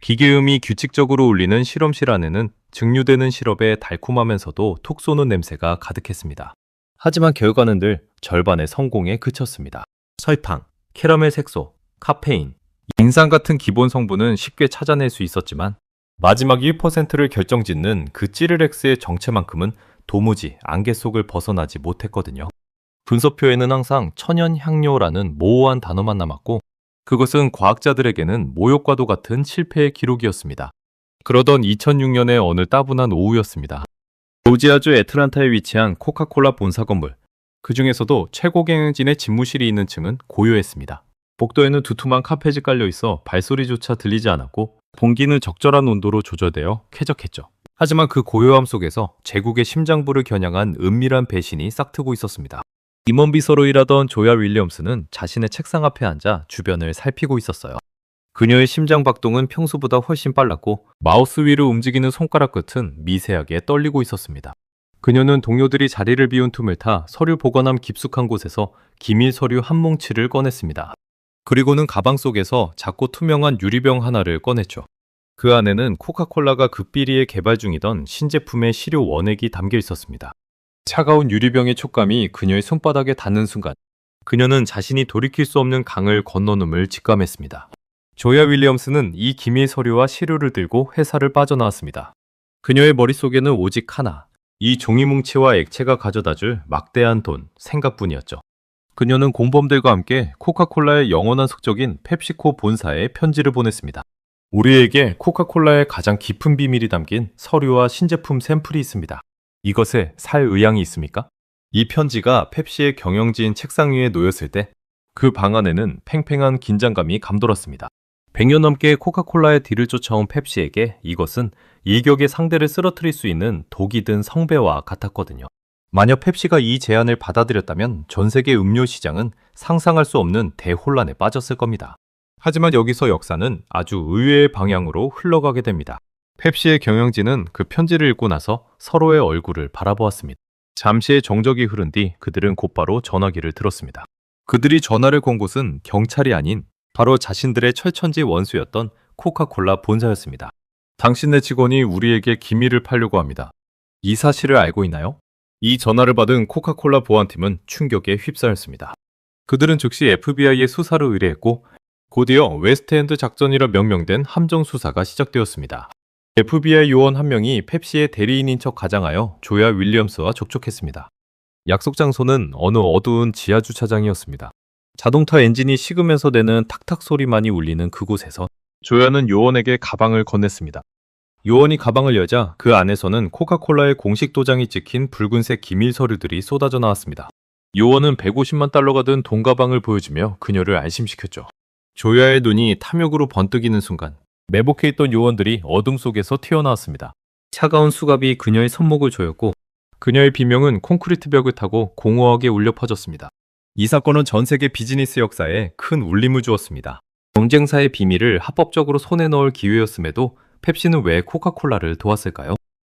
기계음이 규칙적으로 울리는 실험실 안에는 증류되는 시럽에 달콤하면서도 톡 쏘는 냄새가 가득했습니다. 하지만 결과는 늘 절반의 성공에 그쳤습니다. 설탕, 캐러멜 색소, 카페인, 인산 같은 기본 성분은 쉽게 찾아낼 수 있었지만 마지막 1%를 결정짓는 그 찌르렉스의 정체만큼은 도무지 안개 속을 벗어나지 못했거든요. 분석표에는 항상 천연향료라는 모호한 단어만 남았고 그것은 과학자들에게는 모욕과도 같은 실패의 기록이었습니다. 그러던 2006년의 어느 따분한 오후였습니다. 조지아주 애틀란타에 위치한 코카콜라 본사 건물. 그 중에서도 최고 경영진의 집무실이 있는 층은 고요했습니다. 복도에는 두툼한 카펫이 깔려 있어 발소리조차 들리지 않았고 공기는 적절한 온도로 조절되어 쾌적했죠. 하지만 그 고요함 속에서 제국의 심장부를 겨냥한 은밀한 배신이 싹트고 있었습니다. 임원 비서로 일하던 조야 윌리엄스는 자신의 책상 앞에 앉아 주변을 살피고 있었어요. 그녀의 심장 박동은 평소보다 훨씬 빨랐고 마우스 위를 움직이는 손가락 끝은 미세하게 떨리고 있었습니다. 그녀는 동료들이 자리를 비운 틈을 타 서류 보관함 깊숙한 곳에서 기밀 서류 한 뭉치를 꺼냈습니다. 그리고는 가방 속에서 작고 투명한 유리병 하나를 꺼냈죠. 그 안에는 코카콜라가 급비리에 개발 중이던 신제품의 시료 원액이 담겨 있었습니다. 차가운 유리병의 촉감이 그녀의 손바닥에 닿는 순간 그녀는 자신이 돌이킬 수 없는 강을 건너놈을 직감했습니다. 조야 윌리엄스는 이 기밀 서류와 시료를 들고 회사를 빠져나왔습니다. 그녀의 머릿속에는 오직 하나, 이 종이뭉치와 액체가 가져다줄 막대한 돈, 생각뿐이었죠. 그녀는 공범들과 함께 코카콜라의 영원한 숙적인 펩시코 본사에 편지를 보냈습니다. 우리에게 코카콜라의 가장 깊은 비밀이 담긴 서류와 신제품 샘플이 있습니다. 이것에 살 의향이 있습니까? 이 편지가 펩시의 경영진 책상 위에 놓였을 때 그 방 안에는 팽팽한 긴장감이 감돌았습니다. 100년 넘게 코카콜라의 뒤를 쫓아온 펩시에게 이것은 일격의 상대를 쓰러뜨릴 수 있는 독이 든 성배와 같았거든요. 만약 펩시가 이 제안을 받아들였다면 전 세계 음료 시장은 상상할 수 없는 대혼란에 빠졌을 겁니다. 하지만 여기서 역사는 아주 의외의 방향으로 흘러가게 됩니다. 펩시의 경영진은 그 편지를 읽고 나서 서로의 얼굴을 바라보았습니다. 잠시의 정적이 흐른 뒤 그들은 곧바로 전화기를 들었습니다. 그들이 전화를 건 곳은 경찰이 아닌 바로 자신들의 철천지 원수였던 코카콜라 본사였습니다. 당신네 직원이 우리에게 기밀을 팔려고 합니다. 이 사실을 알고 있나요? 이 전화를 받은 코카콜라 보안팀은 충격에 휩싸였습니다. 그들은 즉시 FBI에 수사를 의뢰했고 곧이어 웨스트엔드 작전이라 명명된 함정 수사가 시작되었습니다. FBI 요원 한 명이 펩시의 대리인인 척 가장하여 조야 윌리엄스와 접촉했습니다. 약속 장소는 어느 어두운 지하 주차장이었습니다. 자동차 엔진이 식으면서 내는 탁탁 소리만이 울리는 그곳에서 조야는 요원에게 가방을 건넸습니다. 요원이 가방을 열자 그 안에서는 코카콜라의 공식 도장이 찍힌 붉은색 기밀 서류들이 쏟아져 나왔습니다. 요원은 150만 달러가 든 돈 가방을 보여주며 그녀를 안심시켰죠. 조야의 눈이 탐욕으로 번뜩이는 순간 매복해 있던 요원들이 어둠 속에서 튀어나왔습니다. 차가운 수갑이 그녀의 손목을 조였고 그녀의 비명은 콘크리트 벽을 타고 공허하게 울려 퍼졌습니다. 이 사건은 전 세계 비즈니스 역사에 큰 울림을 주었습니다. 경쟁사의 비밀을 합법적으로 손에 넣을 기회였음에도 펩시는 왜 코카콜라를 도왔을까요?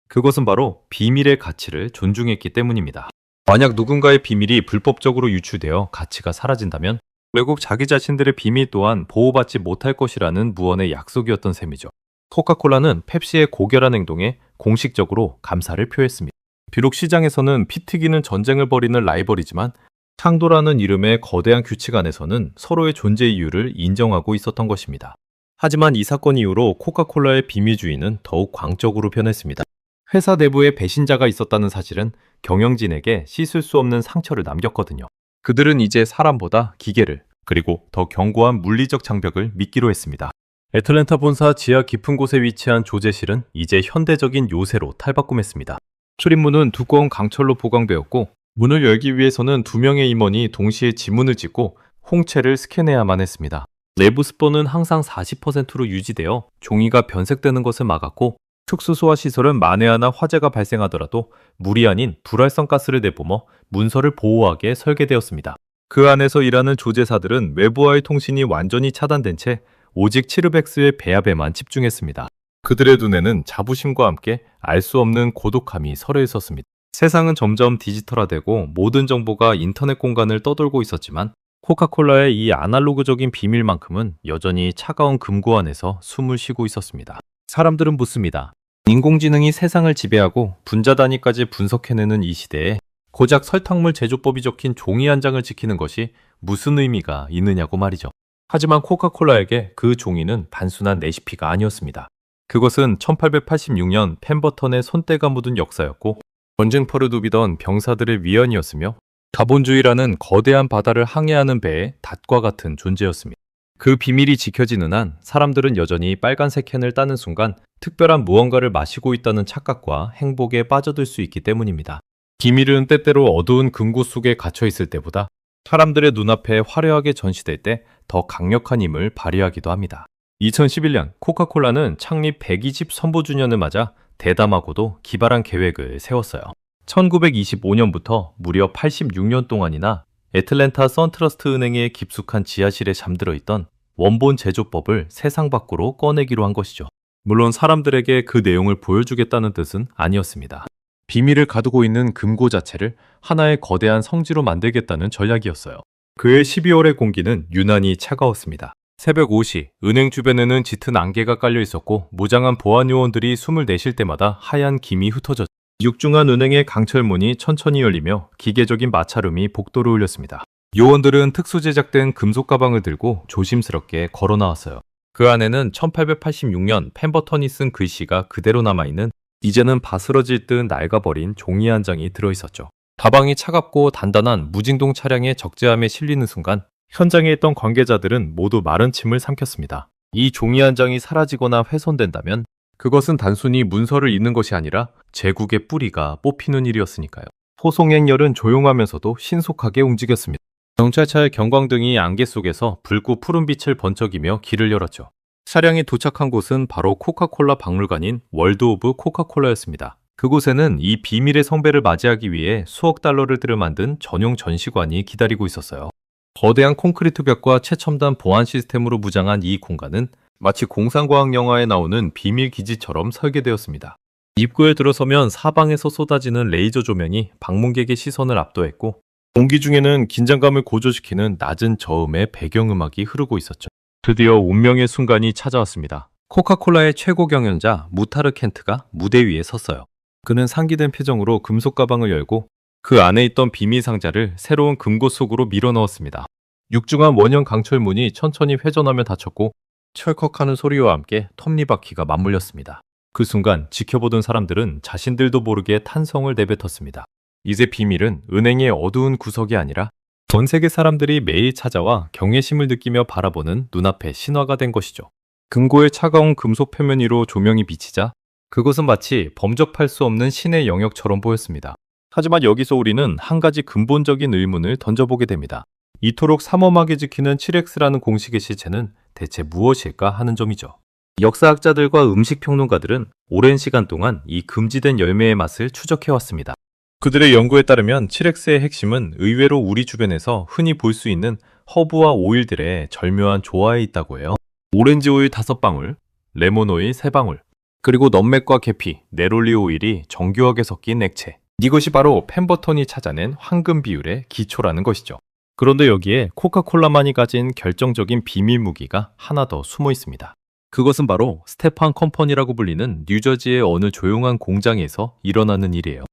그것은 바로 비밀의 가치를 존중했기 때문입니다. 만약 누군가의 비밀이 불법적으로 유출되어 가치가 사라진다면 결국 자기 자신들의 비밀 또한 보호받지 못할 것이라는 무언의 약속이었던 셈이죠. 코카콜라는 펩시의 고결한 행동에 공식적으로 감사를 표했습니다. 비록 시장에서는 피 튀기는 전쟁을 벌이는 라이벌이지만 창도라는 이름의 거대한 규칙 안에서는 서로의 존재 이유를 인정하고 있었던 것입니다. 하지만 이 사건 이후로 코카콜라의 비밀주의는 더욱 광적으로 변했습니다. 회사 내부에 배신자가 있었다는 사실은 경영진에게 씻을 수 없는 상처를 남겼거든요. 그들은 이제 사람보다 기계를 그리고 더 견고한 물리적 장벽을 믿기로 했습니다. 애틀랜타 본사 지하 깊은 곳에 위치한 조제실은 이제 현대적인 요새로 탈바꿈했습니다. 출입문은 두꺼운 강철로 보강되었고 문을 열기 위해서는 2명의 임원이 동시에 지문을 찍고 홍채를 스캔해야만 했습니다. 내부 습도는 항상 40%로 유지되어 종이가 변색되는 것을 막았고 특수 소화 시설은 만에 하나 화재가 발생하더라도 물이 아닌 불활성 가스를 내뿜어 문서를 보호하게 설계되었습니다. 그 안에서 일하는 조제사들은 외부와의 통신이 완전히 차단된 채 오직 치르백스의 배합에만 집중했습니다. 그들의 눈에는 자부심과 함께 알 수 없는 고독함이 서려 있었습니다. 세상은 점점 디지털화되고 모든 정보가 인터넷 공간을 떠돌고 있었지만 코카콜라의 이 아날로그적인 비밀만큼은 여전히 차가운 금고 안에서 숨을 쉬고 있었습니다. 사람들은 묻습니다. 인공지능이 세상을 지배하고 분자 단위까지 분석해내는 이 시대에 고작 설탕물 제조법이 적힌 종이 한 장을 지키는 것이 무슨 의미가 있느냐고 말이죠. 하지만 코카콜라에게 그 종이는 단순한 레시피가 아니었습니다. 그것은 1886년 펜버턴의 손때가 묻은 역사였고 전쟁터를 누비던 병사들의 위안이었으며 자본주의라는 거대한 바다를 항해하는 배의 닷과 같은 존재였습니다. 그 비밀이 지켜지는 한 사람들은 여전히 빨간색 캔을 따는 순간 특별한 무언가를 마시고 있다는 착각과 행복에 빠져들 수 있기 때문입니다. 비밀은 때때로 어두운 금고 속에 갇혀 있을 때보다 사람들의 눈앞에 화려하게 전시될 때 더 강력한 힘을 발휘하기도 합니다. 2011년 코카콜라는 창립 120 선보주년을 맞아 대담하고도 기발한 계획을 세웠어요. 1925년부터 무려 86년 동안이나 애틀랜타 선트러스트 은행의 깊숙한 지하실에 잠들어 있던 원본 제조법을 세상 밖으로 꺼내기로 한 것이죠. 물론 사람들에게 그 내용을 보여주겠다는 뜻은 아니었습니다. 비밀을 가두고 있는 금고 자체를 하나의 거대한 성지로 만들겠다는 전략이었어요. 그해 12월의 공기는 유난히 차가웠습니다. 새벽 5시, 은행 주변에는 짙은 안개가 깔려 있었고 무장한 보안 요원들이 숨을 내쉴 때마다 하얀 김이 흩어졌죠. 육중한 은행의 강철문이 천천히 열리며 기계적인 마찰음이 복도를 울렸습니다. 요원들은 특수 제작된 금속 가방을 들고 조심스럽게 걸어 나왔어요. 그 안에는 1886년 펜버턴이 쓴 글씨가 그대로 남아있는 이제는 바스러질 듯 낡아버린 종이 한 장이 들어있었죠. 가방이 차갑고 단단한 무진동 차량의 적재함에 실리는 순간 현장에 있던 관계자들은 모두 마른 침을 삼켰습니다. 이 종이 한 장이 사라지거나 훼손된다면 그것은 단순히 문서를 읽는 것이 아니라 제국의 뿌리가 뽑히는 일이었으니까요. 소송 행렬은 조용하면서도 신속하게 움직였습니다. 경찰차의 경광등이 안개 속에서 붉고 푸른 빛을 번쩍이며 길을 열었죠. 차량이 도착한 곳은 바로 코카콜라 박물관인 월드 오브 코카콜라였습니다. 그곳에는 이 비밀의 성배를 맞이하기 위해 수억 달러를 들여 만든 전용 전시관이 기다리고 있었어요. 거대한 콘크리트 벽과 최첨단 보안 시스템으로 무장한 이 공간은 마치 공상과학 영화에 나오는 비밀 기지처럼 설계되었습니다. 입구에 들어서면 사방에서 쏟아지는 레이저 조명이 방문객의 시선을 압도했고 공기 중에는 긴장감을 고조시키는 낮은 저음의 배경음악이 흐르고 있었죠. 드디어 운명의 순간이 찾아왔습니다. 코카콜라의 최고 경영자 무타르 켄트가 무대 위에 섰어요. 그는 상기된 표정으로 금속 가방을 열고 그 안에 있던 비밀 상자를 새로운 금고 속으로 밀어 넣었습니다. 육중한 원형 강철문이 천천히 회전하며 닫혔고 철컥하는 소리와 함께 톱니바퀴가 맞물렸습니다. 그 순간 지켜보던 사람들은 자신들도 모르게 탄성을 내뱉었습니다. 이제 비밀은 은행의 어두운 구석이 아니라 전 세계 사람들이 매일 찾아와 경외심을 느끼며 바라보는 눈앞의 신화가 된 것이죠. 금고의 차가운 금속 표면 위로 조명이 비치자 그것은 마치 범접할 수 없는 신의 영역처럼 보였습니다. 하지만 여기서 우리는 한 가지 근본적인 의문을 던져보게 됩니다. 이토록 삼엄하게 지키는 7X라는 공식의 실체는 대체 무엇일까 하는 점이죠. 역사학자들과 음식평론가들은 오랜 시간 동안 이 금지된 열매의 맛을 추적해왔습니다. 그들의 연구에 따르면 7X의 핵심은 의외로 우리 주변에서 흔히 볼 수 있는 허브와 오일들의 절묘한 조화에 있다고 해요. 오렌지 오일 5방울, 레몬 오일 3방울, 그리고 넛맥과 계피, 네롤리 오일이 정교하게 섞인 액체. 이것이 바로 펜버턴이 찾아낸 황금 비율의 기초라는 것이죠. 그런데 여기에 코카콜라만이 가진 결정적인 비밀 무기가 하나 더 숨어 있습니다. 그것은 바로 스테판 컴퍼니라고 불리는 뉴저지의 어느 조용한 공장에서 일어나는 일이에요.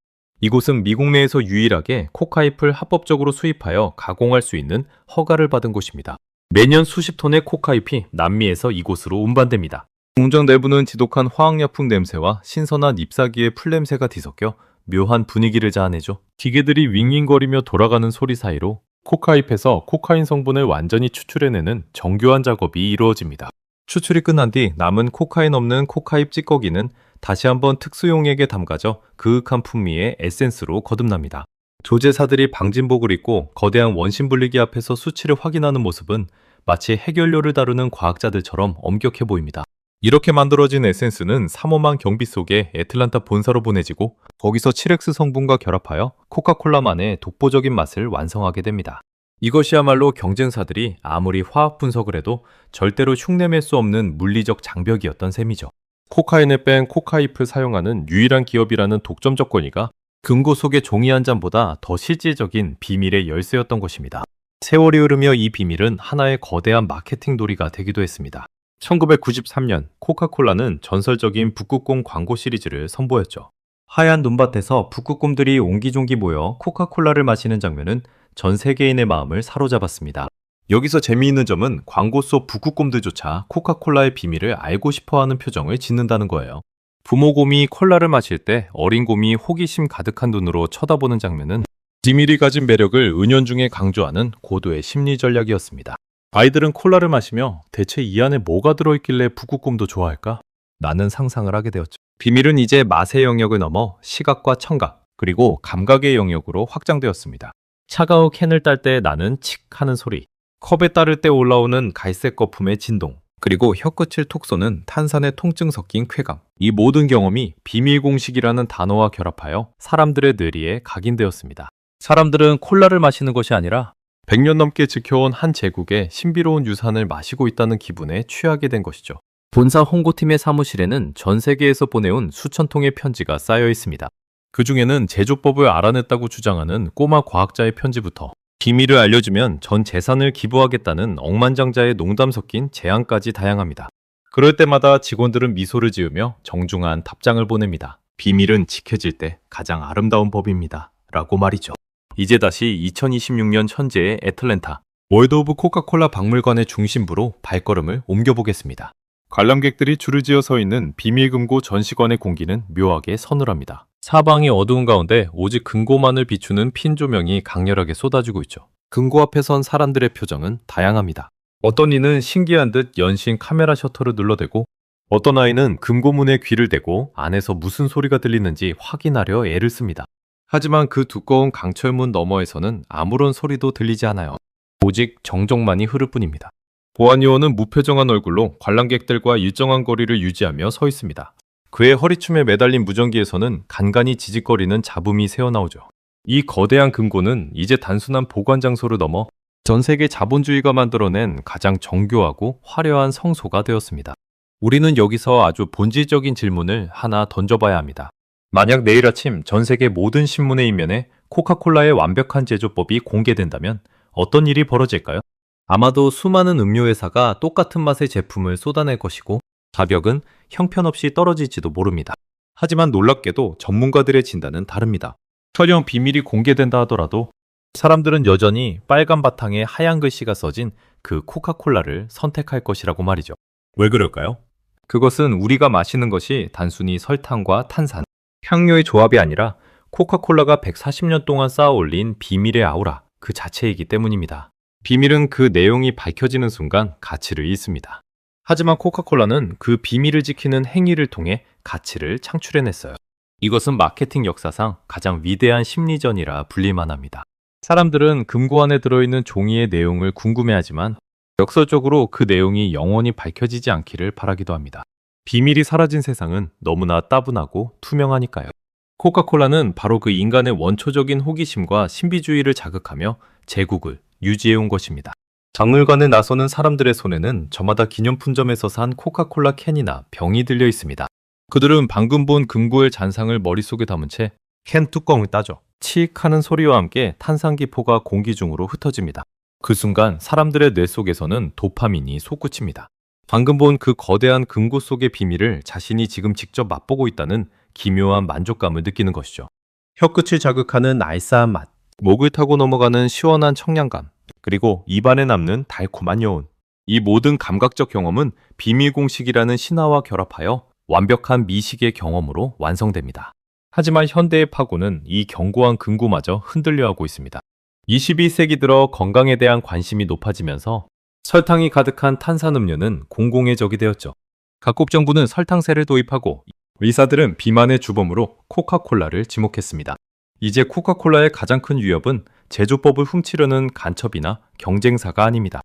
이곳은 미국 내에서 유일하게 코카잎을 합법적으로 수입하여 가공할 수 있는 허가를 받은 곳입니다. 매년 수십 톤의 코카잎이 남미에서 이곳으로 운반됩니다. 공장 내부는 지독한 화학약품 냄새와 신선한 잎사귀의 풀냄새가 뒤섞여 묘한 분위기를 자아내죠. 기계들이 윙윙거리며 돌아가는 소리 사이로 코카잎에서 코카인 성분을 완전히 추출해내는 정교한 작업이 이루어집니다. 추출이 끝난 뒤 남은 코카인 없는 코카잎 찌꺼기는 다시 한번 특수용액에 담가져 그윽한 풍미의 에센스로 거듭납니다. 조제사들이 방진복을 입고 거대한 원심분리기 앞에서 수치를 확인하는 모습은 마치 해결료를 다루는 과학자들처럼 엄격해 보입니다. 이렇게 만들어진 에센스는 삼엄한 경비 속에 애틀란타 본사로 보내지고 거기서 치렉스 성분과 결합하여 코카콜라만의 독보적인 맛을 완성하게 됩니다. 이것이야말로 경쟁사들이 아무리 화학 분석을 해도 절대로 흉내낼 수 없는 물리적 장벽이었던 셈이죠. 코카인을 뺀 코카잎을 사용하는 유일한 기업이라는 독점적 권위가 금고 속의 종이 한 잔보다 더 실질적인 비밀의 열쇠였던 것입니다. 세월이 흐르며 이 비밀은 하나의 거대한 마케팅 놀이가 되기도 했습니다. 1993년 코카콜라는 전설적인 북극곰 광고 시리즈를 선보였죠. 하얀 눈밭에서 북극곰들이 옹기종기 모여 코카콜라를 마시는 장면은 전 세계인의 마음을 사로잡았습니다. 여기서 재미있는 점은 광고 속 북극곰들조차 코카콜라의 비밀을 알고 싶어하는 표정을 짓는다는 거예요. 부모곰이 콜라를 마실 때 어린 곰이 호기심 가득한 눈으로 쳐다보는 장면은 비밀이 가진 매력을 은연중에 강조하는 고도의 심리 전략이었습니다. 아이들은 콜라를 마시며 대체 이 안에 뭐가 들어있길래 북극곰도 좋아할까? 라는 상상을 하게 되었죠. 비밀은 이제 맛의 영역을 넘어 시각과 청각, 그리고 감각의 영역으로 확장되었습니다. 차가운 캔을 딸 때 나는 칙 하는 소리, 컵에 따를 때 올라오는 갈색 거품의 진동, 그리고 혀끝을 톡 쏘는 탄산의 통증 섞인 쾌감. 이 모든 경험이 비밀 공식이라는 단어와 결합하여 사람들의 뇌리에 각인되었습니다. 사람들은 콜라를 마시는 것이 아니라 100년 넘게 지켜온 한 제국의 신비로운 유산을 마시고 있다는 기분에 취하게 된 것이죠. 본사 홍보팀의 사무실에는 전 세계에서 보내온 수천 통의 편지가 쌓여 있습니다. 그 중에는 제조법을 알아냈다고 주장하는 꼬마 과학자의 편지부터 비밀을 알려주면 전 재산을 기부하겠다는 억만장자의 농담 섞인 제안까지 다양합니다. 그럴 때마다 직원들은 미소를 지으며 정중한 답장을 보냅니다. 비밀은 지켜질 때 가장 아름다운 법입니다. 라고 말이죠. 이제 다시 2026년 현재의 애틀랜타, 월드 오브 코카콜라 박물관의 중심부로 발걸음을 옮겨보겠습니다. 관람객들이 줄을 지어 서 있는 비밀금고 전시관의 공기는 묘하게 서늘합니다. 사방이 어두운 가운데 오직 금고만을 비추는 핀 조명이 강렬하게 쏟아지고 있죠. 금고 앞에 선 사람들의 표정은 다양합니다. 어떤 이는 신기한 듯 연신 카메라 셔터를 눌러대고, 어떤 아이는 금고문에 귀를 대고 안에서 무슨 소리가 들리는지 확인하려 애를 씁니다. 하지만 그 두꺼운 강철문 너머에서는 아무런 소리도 들리지 않아요. 오직 정적만이 흐를 뿐입니다. 보안요원은 무표정한 얼굴로 관람객들과 일정한 거리를 유지하며 서 있습니다. 그의 허리춤에 매달린 무전기에서는 간간히 지직거리는 잡음이 새어나오죠. 이 거대한 금고는 이제 단순한 보관 장소를 넘어 전 세계 자본주의가 만들어낸 가장 정교하고 화려한 성소가 되었습니다. 우리는 여기서 아주 본질적인 질문을 하나 던져봐야 합니다. 만약 내일 아침 전 세계 모든 신문의 이면에 코카콜라의 완벽한 제조법이 공개된다면 어떤 일이 벌어질까요? 아마도 수많은 음료회사가 똑같은 맛의 제품을 쏟아낼 것이고 가격은 형편없이 떨어질지도 모릅니다. 하지만 놀랍게도 전문가들의 진단은 다릅니다. 설령 비밀이 공개된다 하더라도 사람들은 여전히 빨간 바탕에 하얀 글씨가 써진 그 코카콜라를 선택할 것이라고 말이죠. 왜 그럴까요? 그것은 우리가 마시는 것이 단순히 설탕과 탄산, 향료의 조합이 아니라 코카콜라가 140년 동안 쌓아 올린 비밀의 아우라 그 자체이기 때문입니다. 비밀은 그 내용이 밝혀지는 순간 가치를 잃습니다. 하지만 코카콜라는 그 비밀을 지키는 행위를 통해 가치를 창출해냈어요. 이것은 마케팅 역사상 가장 위대한 심리전이라 불릴만 합니다. 사람들은 금고 안에 들어있는 종이의 내용을 궁금해하지만 역설적으로 그 내용이 영원히 밝혀지지 않기를 바라기도 합니다. 비밀이 사라진 세상은 너무나 따분하고 투명하니까요. 코카콜라는 바로 그 인간의 원초적인 호기심과 신비주의를 자극하며 제국을 유지해온 것입니다. 박물관에 나서는 사람들의 손에는 저마다 기념품점에서 산 코카콜라 캔이나 병이 들려 있습니다. 그들은 방금 본 금고의 잔상을 머릿속에 담은 채 캔 뚜껑을 따죠. 치익 하는 소리와 함께 탄산기포가 공기 중으로 흩어집니다. 그 순간 사람들의 뇌 속에서는 도파민이 솟구칩니다. 방금 본 그 거대한 금고 속의 비밀을 자신이 지금 직접 맛보고 있다는 기묘한 만족감을 느끼는 것이죠. 혀끝을 자극하는 알싸한 맛, 목을 타고 넘어가는 시원한 청량감, 그리고 입안에 남는 달콤한 여운. 이 모든 감각적 경험은 비밀 공식이라는 신화와 결합하여 완벽한 미식의 경험으로 완성됩니다. 하지만 현대의 파고는 이 견고한 금고마저 흔들려하고 있습니다. 21세기 들어 건강에 대한 관심이 높아지면서 설탕이 가득한 탄산음료는 공공의 적이 되었죠. 각국 정부는 설탕세를 도입하고 의사들은 비만의 주범으로 코카콜라를 지목했습니다. 이제 코카콜라의 가장 큰 위협은 제조법을 훔치려는 간첩이나 경쟁사가 아닙니다.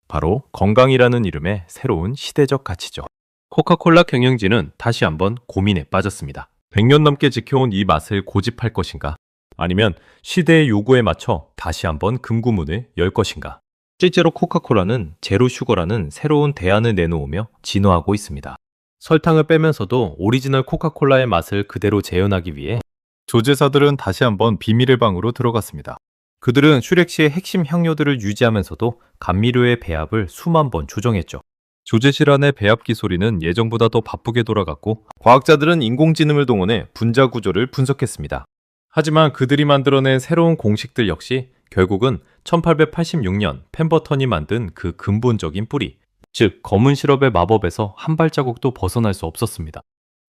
바로 건강이라는 이름의 새로운 시대적 가치죠. 코카콜라 경영진은 다시 한번 고민에 빠졌습니다. 100년 넘게 지켜온 이 맛을 고집할 것인가? 아니면 시대의 요구에 맞춰 다시 한번 금구문을 열 것인가? 실제로 코카콜라는 제로 슈거라는 새로운 대안을 내놓으며 진화하고 있습니다. 설탕을 빼면서도 오리지널 코카콜라의 맛을 그대로 재현하기 위해 조제사들은 다시 한번 비밀의 방으로 들어갔습니다. 그들은 슈렉시의 핵심 향료들을 유지하면서도 감미료의 배합을 수만 번 조정했죠. 조제실 안의 배합 기소리는 예정보다 더 바쁘게 돌아갔고 과학자들은 인공지능을 동원해 분자 구조를 분석했습니다. 하지만 그들이 만들어낸 새로운 공식들 역시 결국은 1886년 펜버턴이 만든 그 근본적인 뿌리, 즉 검은 시럽의 마법에서 한 발자국도 벗어날 수 없었습니다.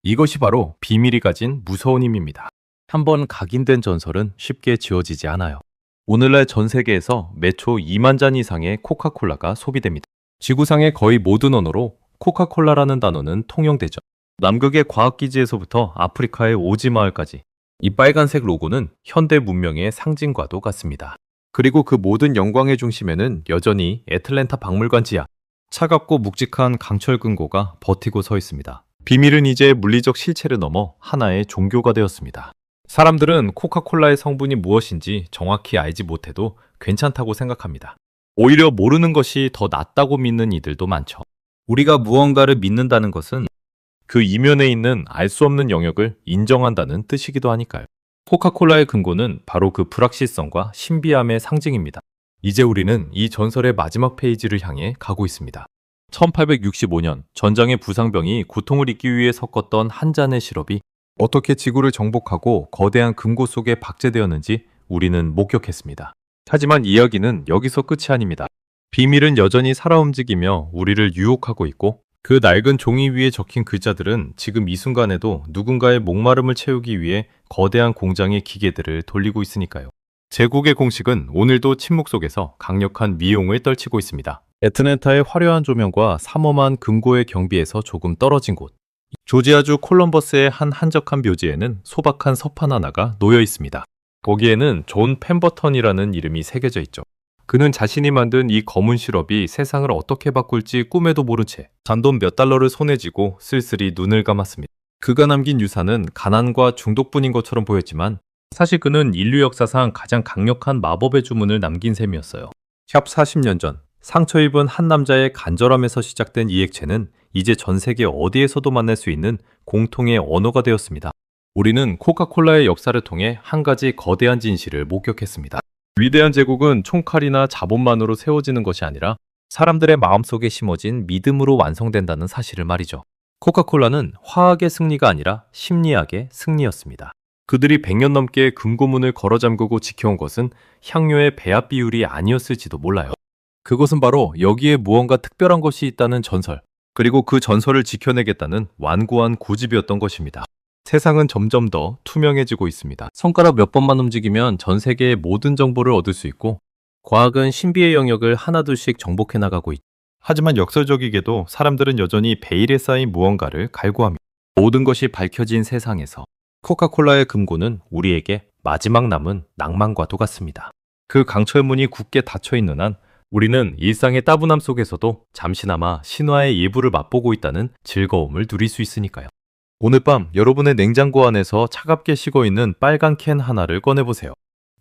이것이 바로 비밀이 가진 무서운 힘입니다. 한번 각인된 전설은 쉽게 지워지지 않아요. 오늘날 전 세계에서 매초 2만 잔 이상의 코카콜라가 소비됩니다. 지구상의 거의 모든 언어로 코카콜라라는 단어는 통용되죠. 남극의 과학기지에서부터 아프리카의 오지 마을까지 이 빨간색 로고는 현대 문명의 상징과도 같습니다. 그리고 그 모든 영광의 중심에는 여전히 애틀랜타 박물관 지하 차갑고 묵직한 강철 금고가 버티고 서 있습니다. 비밀은 이제 물리적 실체를 넘어 하나의 종교가 되었습니다. 사람들은 코카콜라의 성분이 무엇인지 정확히 알지 못해도 괜찮다고 생각합니다. 오히려 모르는 것이 더 낫다고 믿는 이들도 많죠. 우리가 무언가를 믿는다는 것은 그 이면에 있는 알 수 없는 영역을 인정한다는 뜻이기도 하니까요. 코카콜라의 근거는 바로 그 불확실성과 신비함의 상징입니다. 이제 우리는 이 전설의 마지막 페이지를 향해 가고 있습니다. 1865년 전장의 부상병이 고통을 잊기 위해 섞었던 한 잔의 시럽이 어떻게 지구를 정복하고 거대한 금고 속에 박제되었는지 우리는 목격했습니다. 하지만 이야기는 여기서 끝이 아닙니다. 비밀은 여전히 살아 움직이며 우리를 유혹하고 있고 그 낡은 종이 위에 적힌 글자들은 지금 이 순간에도 누군가의 목마름을 채우기 위해 거대한 공장의 기계들을 돌리고 있으니까요. 제국의 공식은 오늘도 침묵 속에서 강력한 미용을 떨치고 있습니다. 애틀랜타의 화려한 조명과 삼엄한 금고의 경비에서 조금 떨어진 곳. 조지아주 콜럼버스의 한 한적한 묘지에는 소박한 서판 하나가 놓여 있습니다. 거기에는 존 펜버턴이라는 이름이 새겨져 있죠. 그는 자신이 만든 이 검은 시럽이 세상을 어떻게 바꿀지 꿈에도 모른 채 잔돈 몇 달러를 손에 쥐고 쓸쓸히 눈을 감았습니다. 그가 남긴 유산은 가난과 중독뿐인 것처럼 보였지만 사실 그는 인류 역사상 가장 강력한 마법의 주문을 남긴 셈이었어요. 샵 40년 전 상처 입은 한 남자의 간절함에서 시작된 이 액체는 이제 전 세계 어디에서도 만날 수 있는 공통의 언어가 되었습니다. 우리는 코카콜라의 역사를 통해 한 가지 거대한 진실을 목격했습니다. 위대한 제국은 총칼이나 자본만으로 세워지는 것이 아니라 사람들의 마음속에 심어진 믿음으로 완성된다는 사실을 말이죠. 코카콜라는 화학의 승리가 아니라 심리학의 승리였습니다. 그들이 100년 넘게 금고문을 걸어 잠그고 지켜온 것은 향료의 배합 비율이 아니었을지도 몰라요. 그것은 바로 여기에 무언가 특별한 것이 있다는 전설, 그리고 그 전설을 지켜내겠다는 완고한 고집이었던 것입니다. 세상은 점점 더 투명해지고 있습니다. 손가락 몇 번만 움직이면 전 세계의 모든 정보를 얻을 수 있고 과학은 신비의 영역을 하나둘씩 정복해 나가고 있죠. 하지만 역설적이게도 사람들은 여전히 베일에 쌓인 무언가를 갈구합니다. 모든 것이 밝혀진 세상에서 코카콜라의 금고는 우리에게 마지막 남은 낭만과도 같습니다. 그 강철문이 굳게 닫혀있는 한 우리는 일상의 따분함 속에서도 잠시나마 신화의 일부를 맛보고 있다는 즐거움을 누릴 수 있으니까요. 오늘 밤 여러분의 냉장고 안에서 차갑게 식어있는 빨간 캔 하나를 꺼내보세요.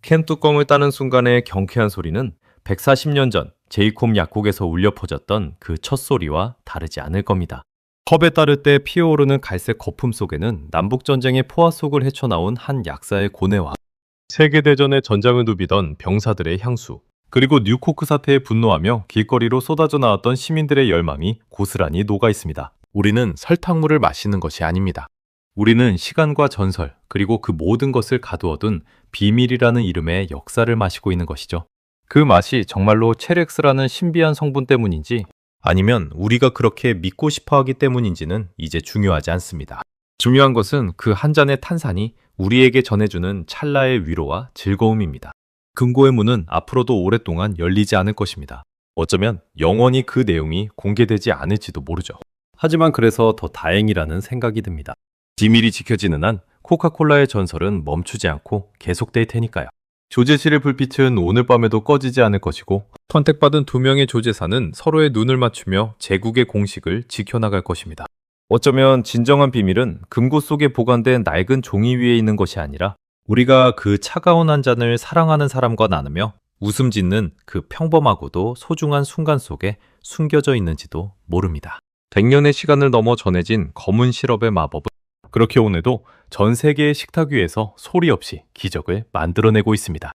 캔 뚜껑을 따는 순간의 경쾌한 소리는 140년 전 제이콥 약국에서 울려 퍼졌던 그 첫 소리와 다르지 않을 겁니다. 컵에 따를 때 피어오르는 갈색 거품 속에는 남북전쟁의 포화 속을 헤쳐나온 한 약사의 고뇌와 세계대전의 전장을 누비던 병사들의 향수, 그리고 뉴코크 사태에 분노하며 길거리로 쏟아져 나왔던 시민들의 열망이 고스란히 녹아 있습니다. 우리는 설탕물을 마시는 것이 아닙니다. 우리는 시간과 전설, 그리고 그 모든 것을 가두어둔 비밀이라는 이름의 역사를 마시고 있는 것이죠. 그 맛이 정말로 체렉스라는 신비한 성분 때문인지 아니면 우리가 그렇게 믿고 싶어 하기 때문인지는 이제 중요하지 않습니다. 중요한 것은 그 한 잔의 탄산이 우리에게 전해주는 찰나의 위로와 즐거움입니다. 금고의 문은 앞으로도 오랫동안 열리지 않을 것입니다. 어쩌면 영원히 그 내용이 공개되지 않을지도 모르죠. 하지만 그래서 더 다행이라는 생각이 듭니다. 비밀이 지켜지는 한 코카콜라의 전설은 멈추지 않고 계속될 테니까요. 조제실의 불빛은 오늘 밤에도 꺼지지 않을 것이고 선택받은 두 명의 조제사는 서로의 눈을 맞추며 제국의 공식을 지켜나갈 것입니다. 어쩌면 진정한 비밀은 금고 속에 보관된 낡은 종이 위에 있는 것이 아니라 우리가 그 차가운 한 잔을 사랑하는 사람과 나누며 웃음 짓는 그 평범하고도 소중한 순간 속에 숨겨져 있는지도 모릅니다. 100년의 시간을 넘어 전해진 검은 시럽의 마법은 그렇게 오늘도 전 세계의 식탁 위에서 소리 없이 기적을 만들어내고 있습니다.